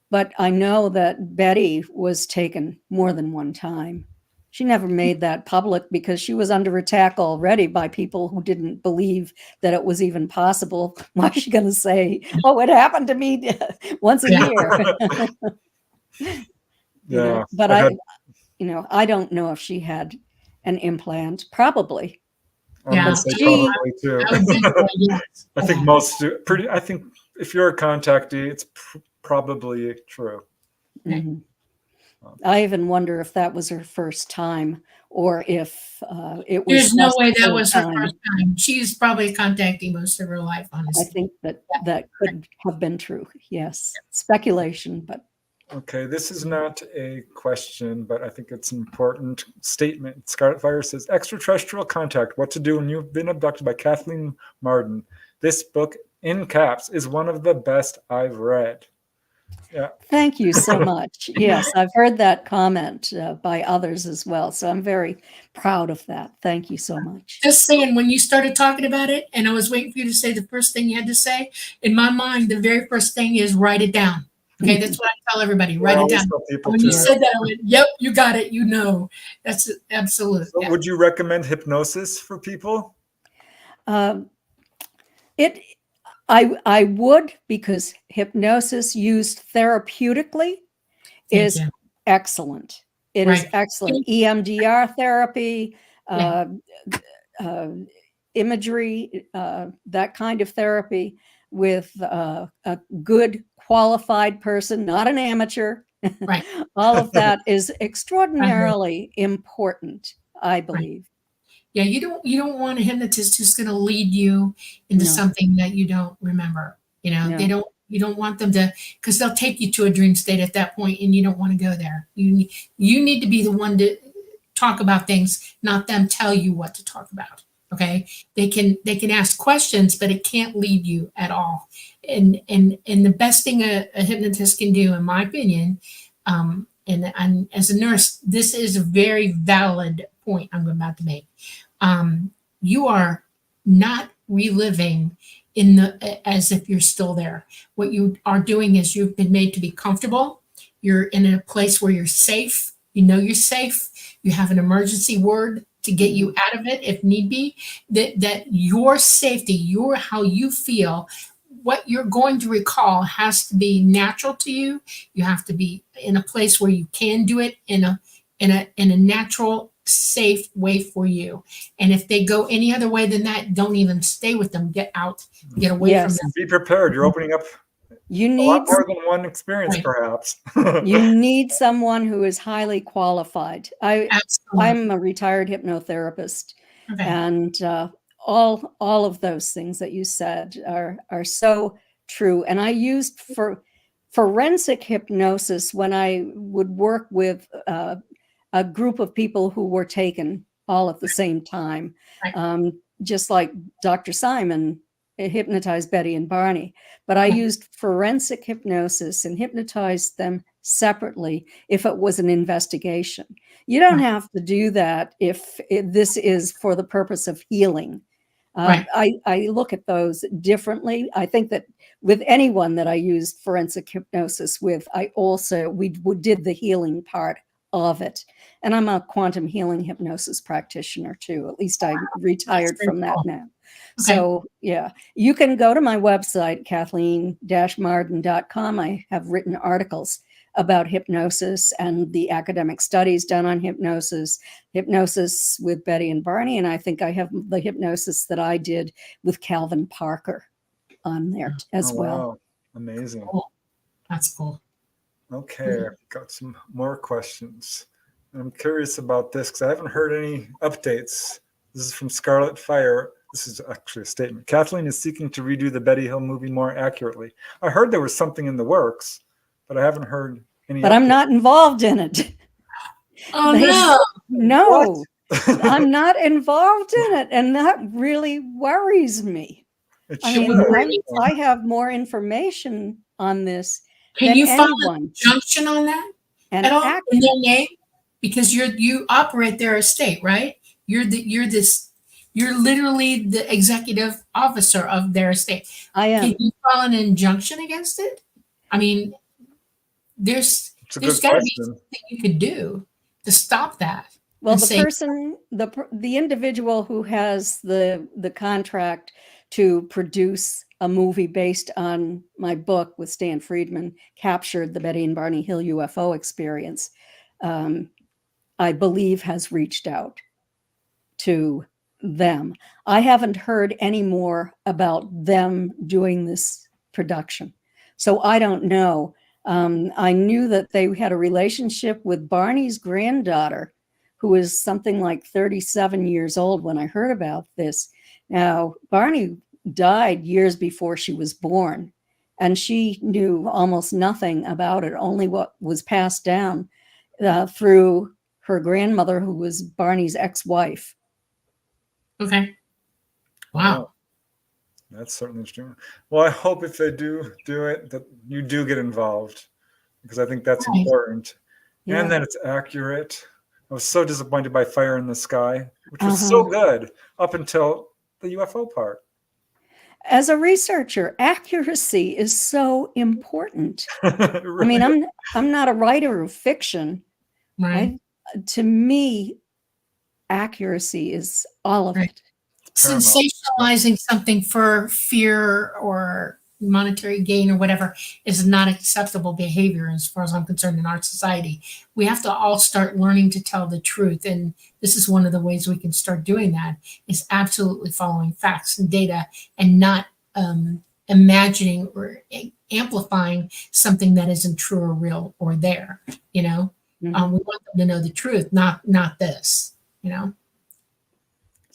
but I know that Betty was taken more than one time. She never made that public because she was under attack already by people who didn't believe that it was even possible. Why is she going to say, "Oh, it happened to me once a year"?
Yeah,
but I don't know if she had an implant. Probably.
Probably too. I think most do. I think if you're a contactee, it's probably true.
Mm-hmm. I even wonder if that was her first time, or if it was.
There's no way that was her first time. She's probably contacting most of her life, honestly.
I think that could have been true. Yes, speculation, but.
Okay, this is not a question, but I think it's an important statement. Scarlet Fire says, extraterrestrial contact, what to do when you've been abducted by Kathleen Marden. This book, in caps, is one of the best I've read. Yeah.
Thank you so much. Yes, I've heard that comment by others as well. So I'm very proud of that. Thank you so much.
Just saying, when you started talking about it, and I was waiting for you to say the first thing you had to say, in my mind, the very first thing is write it down. Okay, that's what I tell everybody. Write it down. When you said that, I went, "Yep, you got it. You know, that's absolute."
So would you recommend hypnosis for people?
I would, because hypnosis used therapeutically is excellent. It is excellent. EMDR therapy, imagery, that kind of therapy with a good qualified person, not an amateur.
Right.
All of that is extraordinarily important, I believe.
Yeah, you don't want a hypnotist who's going to lead you into something that you don't remember. You don't want them to, because they'll take you to a dream state at that point, and you don't want to go there. You need to be the one to talk about things, not them tell you what to talk about. Okay, they can ask questions, but it can't lead you at all. And the best thing a hypnotist can do, in my opinion, and as a nurse, this is a very valid point I'm about to make. You are not reliving as if you're still there. What you are doing is you've been made to be comfortable. You're in a place where you're safe. You know you're safe. You have an emergency word to get you out of it if need be. That your safety, how you feel, what you're going to recall has to be natural to you. You have to be in a place where you can do it in a natural, safe way for you. And if they go any other way than that, don't even stay with them. Get out, get away from them.
Be prepared. You're opening up a lot more than one experience, perhaps.
You need someone who is highly qualified. I'm a retired hypnotherapist, and all of those things that you said are so true. And I used forensic hypnosis when I would work with a group of people who were taken all at the same time, just like Dr. Simon hypnotized Betty and Barney. But I used forensic hypnosis and hypnotized them separately if it was an investigation. You don't have to do that if this is for the purpose of healing. I look at those differently. I think that with anyone that I used forensic hypnosis with, we did the healing part of it. And I'm a quantum healing hypnosis practitioner too. At least I retired
very
from that
cool.
now.
Okay.
So yeah, you can go to my website, Kathleen-Marden.com. I have written articles about hypnosis and the academic studies done on hypnosis with Betty and Barney. And I think I have the hypnosis that I did with Calvin Parker on there as well.
Wow. Amazing.
Cool. That's cool.
Okay, I've got some more questions. I'm curious about this because I haven't heard any updates. This is from Scarlet Fire. This is actually a statement. Kathleen is seeking to redo the Betty Hill movie more accurately. I heard there was something in the works, but I haven't heard any.
But I'm not involved in it.
Oh, no.
No, I'm not involved in it. And that really worries me. I mean, I have more information on this
Can
than
you file an
anyone.
injunction on that
And
at all in their name? Because you operate their estate, right? You're literally the executive officer of their estate.
I am.
Can you file an injunction against it? I mean, there's got to be something you could do to stop that.
Well, the individual who has the contract to produce a movie based on my book with Stan Friedman, captured the Betty and Barney Hill UFO experience, I believe has reached out to them. I haven't heard any more about them doing this production. So I don't know. I knew that they had a relationship with Barney's granddaughter, who was something like 37 years old when I heard about this. Now, Barney died years before she was born, and she knew almost nothing about it, only what was passed down through her grandmother, who was Barney's ex-wife.
Okay. Wow.
That's certainly interesting. Well, I hope if they do it, that you do get involved, because I think that's important. Yeah. And that it's accurate. I was so disappointed by Fire in the Sky, which was so good up until the UFO part.
As a researcher, accuracy is so important. Really? I mean, I'm not a writer of fiction.
Right.
To me, accuracy is all of it.
Sensationalizing something for fear or monetary gain or whatever is not acceptable behavior as far as I'm concerned in our society. We have to all start learning to tell the truth. And this is one of the ways we can start doing that, is absolutely following facts and data and not imagining or amplifying something that isn't true or real or there, you know. Mm-hmm. We want them to know the truth, not this, you know.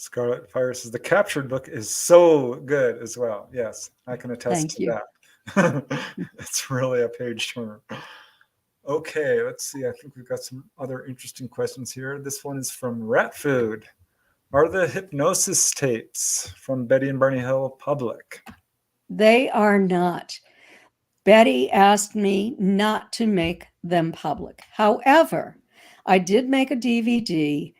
Scarlet Fire says the captured book is so good as well. Yes, I can attest to that. It's really a page turner. Okay, let's see. I think we've got some other interesting questions here. This one is from Rat Food. Are the hypnosis tapes from Betty and Barney Hill public?
They are not. Betty asked me not to make them public. However, I did make a DVD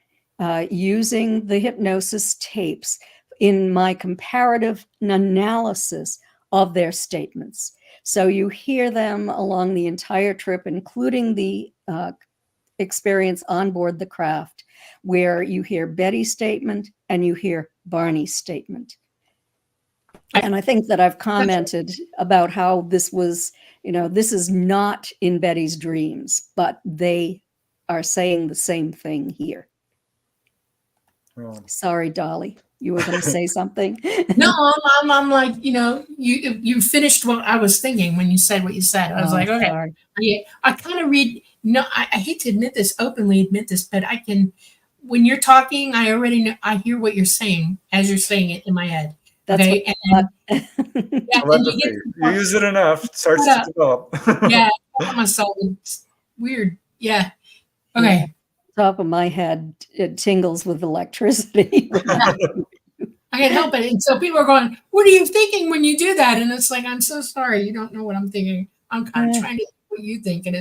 using the hypnosis tapes in my comparative analysis of their statements. So you hear them along the entire trip, including the experience on board the craft, where you hear Betty's statement and you hear Barney's statement. And I think that I've commented about how this was, you know, this is not in Betty's dreams, but they are saying the same thing here. Sorry, Dolly, you were going to say something.
No, I'm like, you know, you finished what I was thinking when you said what you said. I was like, okay. Sorry. I kind of read. No, I hate to openly admit this, but I can. When you're talking, I already know. I hear what you're saying as you're saying it in my head.
That's
okay,
you use it enough, it starts to develop.
Yeah, myself. It's weird. Yeah. Okay.
Yeah. Top of my head, it tingles with electricity.
I can't help it. And so people are going, what are you thinking when you do that? And it's like, I'm so sorry. You don't know what I'm thinking. I'm kind of trying to think what you think. And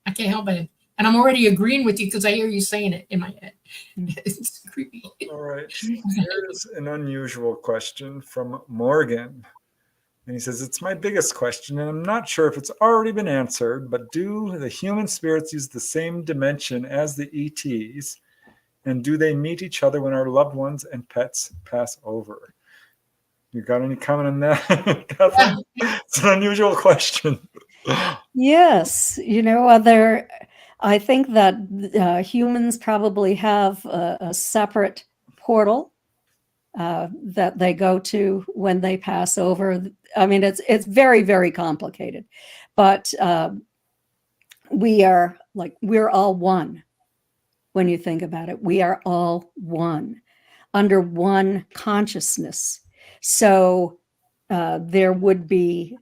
I can't help it. And I'm already agreeing with you because I hear you saying it in my head. It's creepy.
All right. Here's an unusual question from Morgan. And he says, it's my biggest question, and I'm not sure if it's already been answered, but do the human spirits use the same dimension as the ETs? And do they meet each other when our loved ones and pets pass over? You got any comment on that, Kathleen? It's an unusual question.
Yes, I think that humans probably have a separate portal that they go to when they pass over. I mean, it's very, very complicated, but we're all one. When you think about it, we are all one under one consciousness. So there would be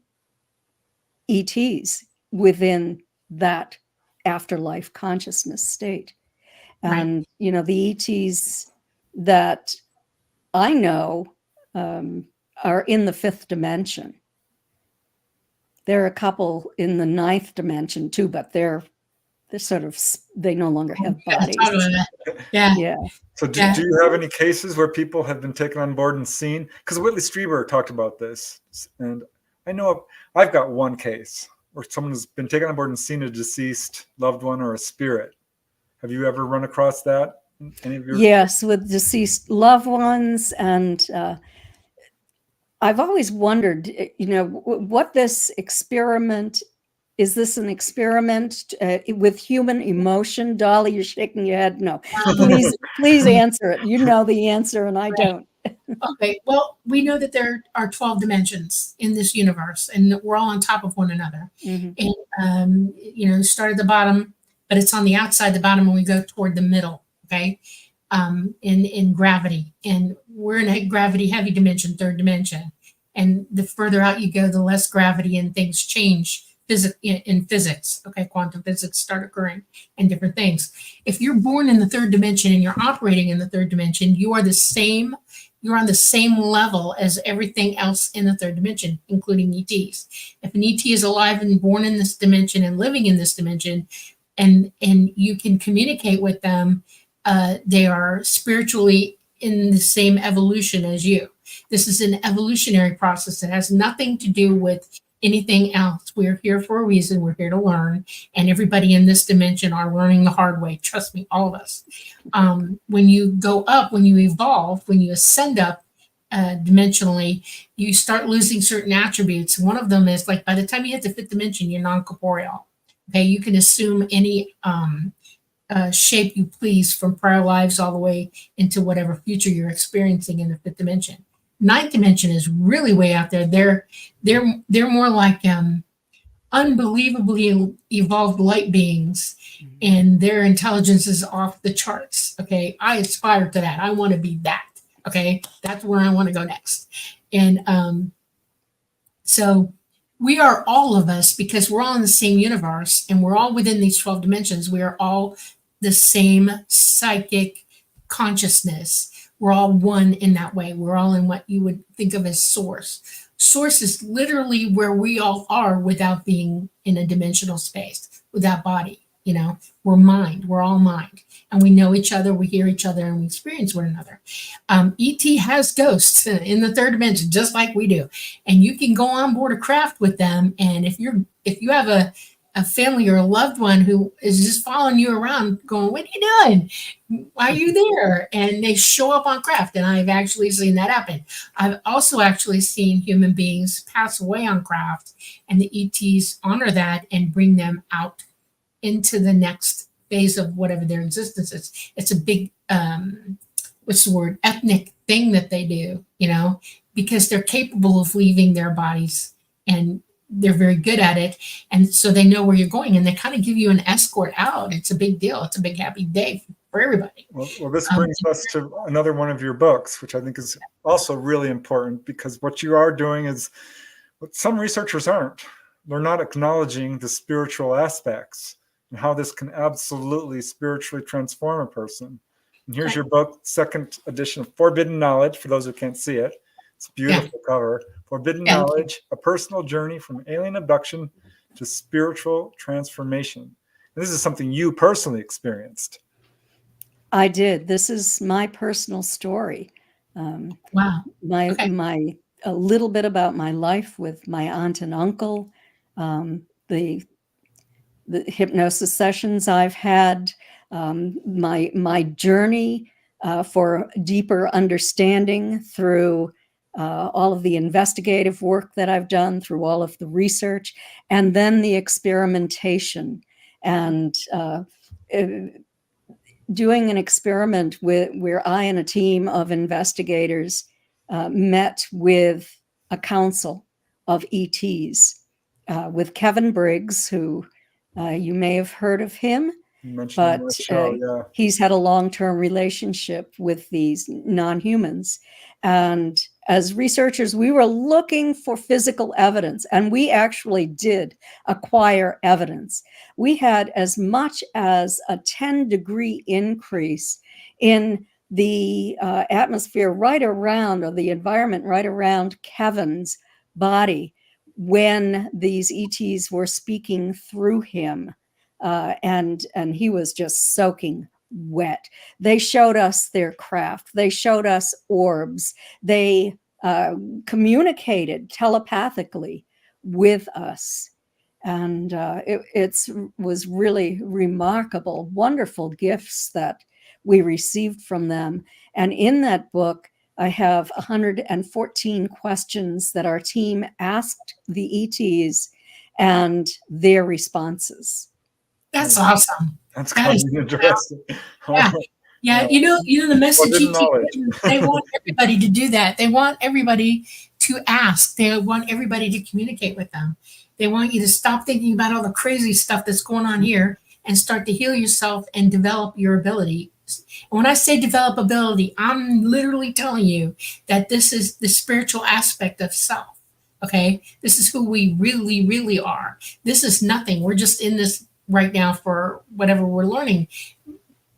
ETs within that afterlife consciousness state. And, the ETs that I know are in the 5th dimension. There are a couple in the 9th dimension too, but they're they no longer have bodies.
Yeah.
So do you have any cases where people have been taken on board and seen? Because Whitley Strieber talked about this, and I know I've got one case where someone has been taken on board and seen a deceased loved one or a spirit. Have you ever run across that? Any of your?
Yes, with deceased loved ones. And I've always wondered, what this experiment, is this an experiment with human emotion? Dolly, you're shaking your head. No, please answer it. You know the answer and I don't.
Okay, well, we know that there are 12 dimensions in this universe, and we're all on top of one another.
Mm-hmm.
And, start at the bottom, but it's on the outside the bottom when we go toward the middle, okay, in gravity. And we're in a gravity-heavy dimension, 3rd dimension. And the further out you go, the less gravity and things change in physics, okay, quantum physics start occurring and different things. If you're born in the 3rd dimension and you're operating in the 3rd dimension, you're on the same level as everything else in the 3rd dimension, including ETs. If an ET is alive and born in this dimension and living in this dimension, and you can communicate with them, they are spiritually in the same evolution as you. This is an evolutionary process that has nothing to do with anything else. We're here for a reason. We're here to learn. And everybody in this dimension are learning the hard way. Trust me, all of us. When you go up, when you evolve, when you ascend up dimensionally, you start losing certain attributes. One of them is like by the time you hit the 5th dimension, you're non-corporeal. Okay, you can assume any shape you please from prior lives all the way into whatever future you're experiencing in the 5th dimension. 9th dimension is really way out there. They're more like unbelievably evolved light beings, and their intelligence is off the charts. Okay, I aspire to that. I want to be that. Okay, that's where I want to go next. And so we are all of us, because we're all in the same universe and we're all within these 12 dimensions. We are all the same psychic consciousness. We're all one in that way. We're all in what you would think of as source. Source is literally where we all are without being in a dimensional space, without body. We're mind. We're all mind. And we know each other, we hear each other, and we experience one another. ET has ghosts in the 3rd dimension, just like we do. And you can go on board a craft with them. And if you have a family or a loved one who is just following you around going, what are you doing? Why are you there? And they show up on craft. And I've actually seen that happen. I've also actually seen human beings pass away on craft, and the ETs honor that and bring them out into the next phase of whatever their existence is. It's a big, ethnic thing that they do, because they're capable of leaving their bodies, and they're very good at it. And so they know where you're going, and they kind of give you an escort out. It's a big deal. It's a big happy day for everybody.
Well, this brings us to another one of your books, which I think is also really important, because what you are doing is what some researchers aren't. They're not acknowledging the spiritual aspects and how this can absolutely spiritually transform a person. And here's your book, 2nd edition of Forbidden Knowledge, for those who can't see it. It's a beautiful cover. Forbidden Knowledge, a personal journey from alien abduction to spiritual transformation. And this is something you personally experienced.
I did. This is my personal story.
Wow.
My a little bit about my life with my aunt and uncle, the hypnosis sessions I've had, my journey for deeper understanding through all of the investigative work that I've done, through all of the research, and then the experimentation. And doing an experiment where I and a team of investigators met with a council of ETs, with Kevin Briggs, who you may have heard of him,
You mentioned
but
on the show, yeah.
he's had a long-term relationship with these non-humans. And as researchers, we were looking for physical evidence, and we actually did acquire evidence. We had as much as a 10-degree increase in the atmosphere right around, or the environment right around Kevin's body when these ETs were speaking through him. And he was just soaking wet. They showed us their craft. They showed us orbs. They communicated telepathically with us. And it was really remarkable, wonderful gifts that we received from them. And in that book, I have 114 questions that our team asked the ETs and their responses.
That's awesome.
That's
That
kind
is
of interesting.
Yeah. Yeah, you know the message
Forbidden knowledge.
they want everybody to do that. They want everybody to ask. They want everybody to communicate with them. They want you to stop thinking about all the crazy stuff that's going on here and start to heal yourself and develop your ability. And when I say develop ability, I'm literally telling you that this is the spiritual aspect of self. Okay? This is who we really, really are. This is nothing. We're just in this right now for whatever we're learning.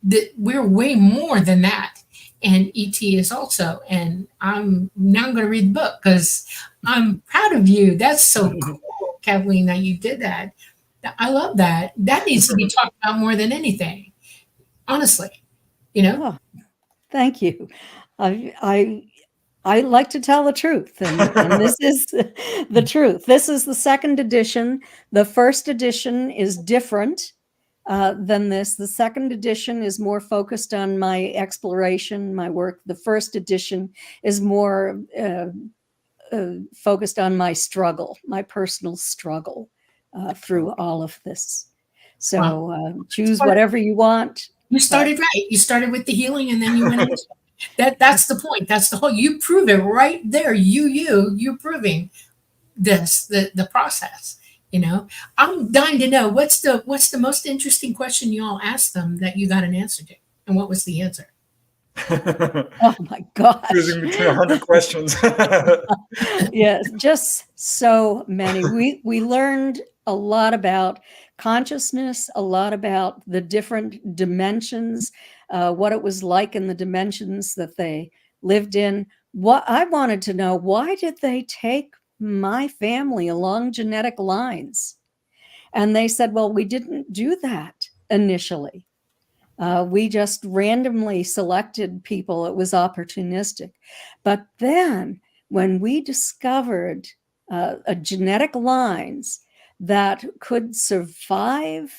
That we're way more than that, and ET is also. And I'm going to read the book because I'm proud of you. That's so cool, Kathleen, that you did that. I love that. That needs to be talked about more than anything, honestly.
Oh, thank you. I like to tell the truth, and this is the truth. This is the second edition. The first edition is different than this. The second edition is more focused on my exploration, my work. The first edition is more focused on my struggle, my personal struggle through all of this. So choose whatever you want.
You started right. You started with the healing, and then you went into that's the point. That's the whole. You prove it right there. You're proving this the process. I'm dying to know what's the most interesting question you all asked them that you got an answer to, and what was the answer?
Oh my gosh!
Choosing between 100 questions.
Yes, just so many. We learned a lot about consciousness, a lot about the different dimensions, what it was like in the dimensions that they lived in. What I wanted to know, why did they take my family along genetic lines? And they said, well, we didn't do that initially. We just randomly selected people. It was opportunistic. But then when we discovered genetic lines that could survive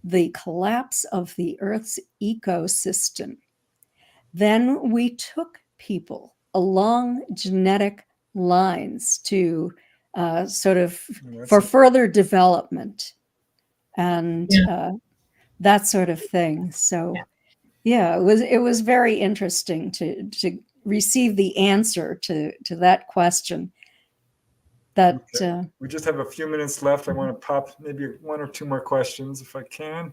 the collapse of the Earth's ecosystem, then we took people along genetic lines to for further development and that sort of thing. So it was very interesting to receive the answer to that question. That
we just have a few minutes left. I want to pop maybe one or two more questions if I can.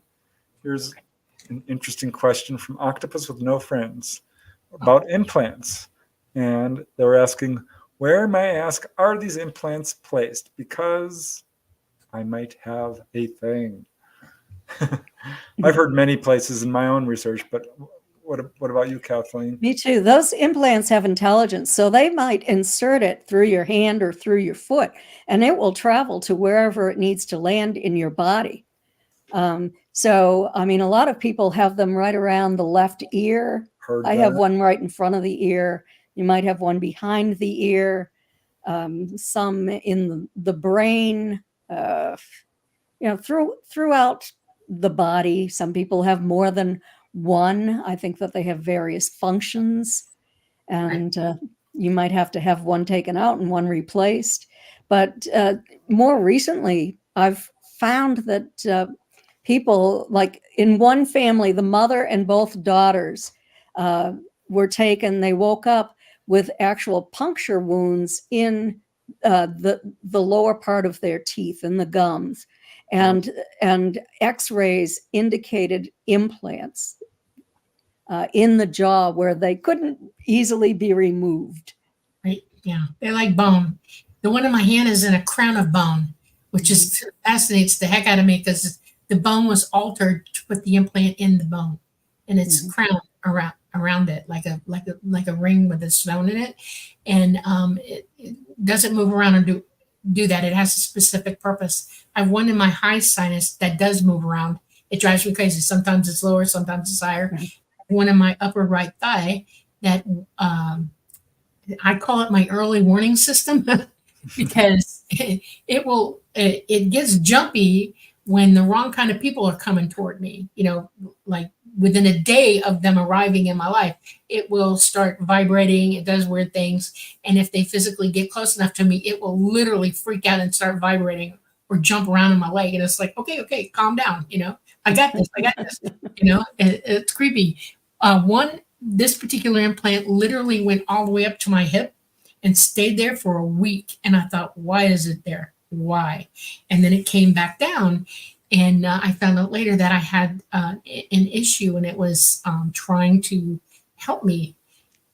Here's an interesting question from Octopus with No Friends about implants. And they were asking, where, may I ask, are these implants placed? Because I might have a thing. I've heard many places in my own research, but what about you, Kathleen?
Me too. Those implants have intelligence, so they might insert it through your hand or through your foot, and it will travel to wherever it needs to land in your body. So, I mean, a lot of people have them right around the left ear. I have one right in front of the ear. You might have one behind the ear. some in the brain, throughout the body. Some people have more than one. I think that they have various functions, and you might have to have one taken out and one replaced. But more recently, I've found that people, like in one family, the mother and both daughters were taken. They woke up with actual puncture wounds in the lower part of their teeth and the gums, and X-rays indicated implants in the jaw where they couldn't easily be removed.
Right? Yeah, they're like bone. The one in my hand is in a crown of bone, which is fascinates the heck out of me because the bone was altered to put the implant in the bone, and it's crown around it like a ring with a stone in it, and it doesn't move around and do that. It has a specific purpose. I have one in my high sinus that does move around. It drives me crazy. Sometimes it's lower, sometimes it's higher. One in my upper right thigh that I call it my early warning system because it gets jumpy when the wrong kind of people are coming toward me. Like within a day of them arriving in my life, it will start vibrating. It does weird things. And if they physically get close enough to me, it will literally freak out and start vibrating or jump around in my leg. And it's like, okay, calm down. I got this. It's creepy. This particular implant literally went all the way up to my hip and stayed there for a week. And I thought, why is it there? Why? And then it came back down. And I found out later that I had an issue, and it was trying to help me.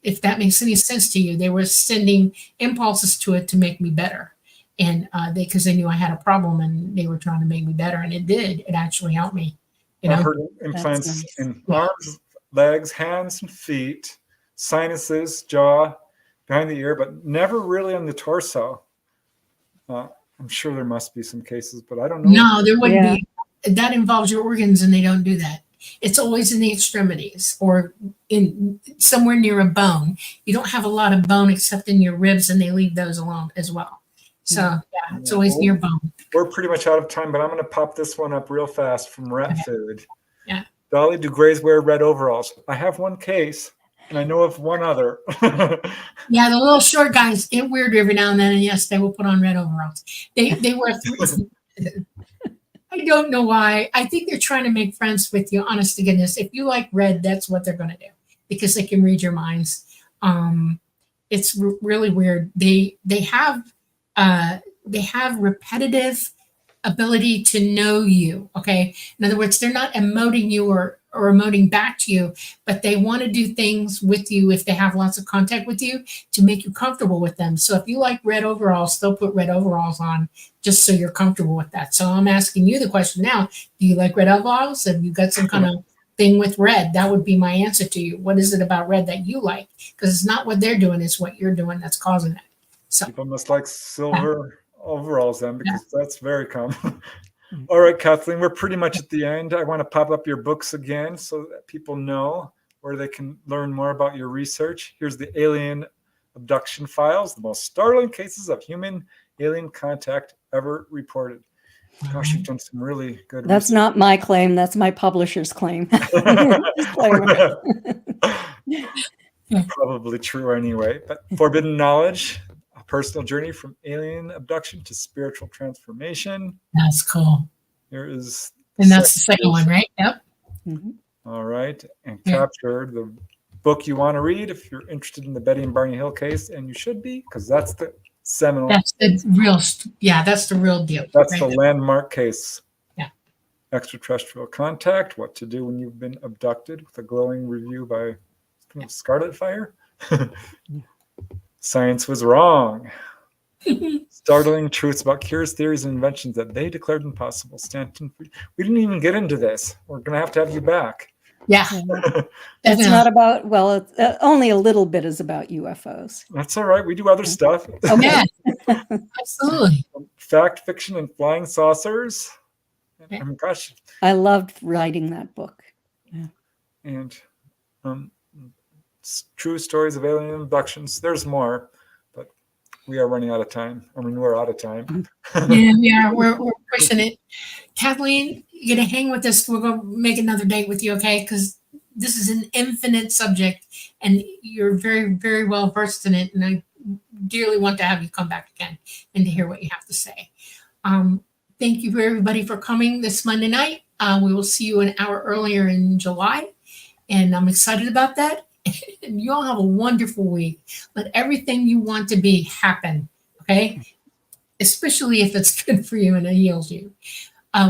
If that makes any sense to you, they were sending impulses to it to make me better. And because they knew I had a problem, and they were trying to make me better. And it did. It actually helped me.
I heard implants in arms, legs, hands, and feet, sinuses, jaw, behind the ear, but never really on the torso. I'm sure there must be some cases, but I don't know.
No, there wouldn't be. That involves your organs, and they don't do that. It's always in the extremities or in somewhere near a bone. You don't have a lot of bone except in your ribs, and they leave those alone as well. So it's always near bone.
We're pretty much out of time, but I'm going to pop this one up real fast from Rat Food.
Yeah.
Dolly, do Greys wear red overalls? I have one case, and I know of one other.
Yeah, the little short guys get weird every now and then, and yes, they will put on red overalls. They wear. I don't know why. I think they're trying to make friends with you. Honest to goodness, if you like red, that's what they're going to do because they can read your minds. It's really weird. They have repetitive ability to know you. Okay, in other words, they're not emoting you or emoting back to you, but they want to do things with you if they have lots of contact with you to make you comfortable with them. So if you like red overalls, they'll put red overalls on just so you're comfortable with that. So I'm asking you the question now, do you like red overalls? Have you got some kind of thing with red? That would be my answer to you. What is it about red that you like? Because it's not what they're doing, it's what you're doing that's causing it. So
people must like silver overalls then, because that's very common. All right, Kathleen, we're pretty much at the end. I want to pop up your books again so that people know where they can learn more about your research. Here's the Alien Abduction Files, the most startling cases of human alien contact ever reported. Gosh, you've done some really good
That's
research.
not my claim. That's my publisher's claim.
Probably true anyway. But Forbidden Knowledge, a personal journey from alien abduction to spiritual transformation.
that's cool.
Here is,
And that's the second one, right? Yep.
all right, and Captured, the book you want to read if you're interested in the Betty and Barney Hill case, and you should be, because that's the seminal.
That's the real, that's the real deal.
That's
right
the
there.
landmark case.
Yeah.
Extraterrestrial Contact, What to Do When You've Been Abducted, with a glowing review by Scarlet Fire. Science Was Wrong. Startling truths about cures, theories, and inventions that they declared impossible. Stanton, we didn't even get into this. We're going to have you back.
Yeah.
It's not about, well, only a little bit is about UFOs.
That's all right. We do other stuff.
Yeah, absolutely.
Fact, fiction, and flying saucers. And gosh.
I loved writing that book.
And true stories of alien abductions. There's more, but we are running out of time. I mean, we're out of time.
Yeah, we are. We're pushing it. Kathleen, you're gonna hang with us. We're gonna make another date with you, okay? Because this is an infinite subject, and you're very, very well versed in it. And I dearly want to have you come back again and to hear what you have to say. Thank you for everybody for coming this Monday night. We will see you an hour earlier in July, and I'm excited about that. And you all have a wonderful week. Let everything you want to be happen, okay? Especially if it's good for you and it heals you.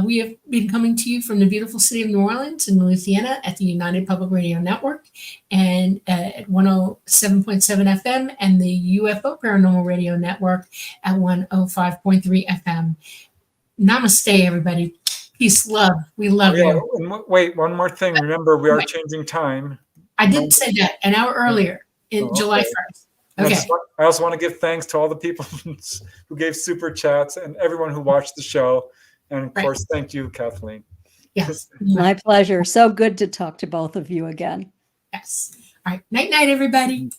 We have been coming to you from the beautiful city of New Orleans in Louisiana at the United Public Radio Network and at 107.7 FM and the UFO Paranormal Radio Network at 105.3 FM. Namaste, everybody. Peace, love. We love you.
And wait, one more thing. Remember, we are changing time.
I did say that an hour earlier in July 1st. Okay.
I also want to give thanks to all the people who gave super chats and everyone who watched the show. And of course, thank you, Kathleen.
Yes.
My pleasure. So good to talk to both of you again.
Yes. All right. Night, night, everybody.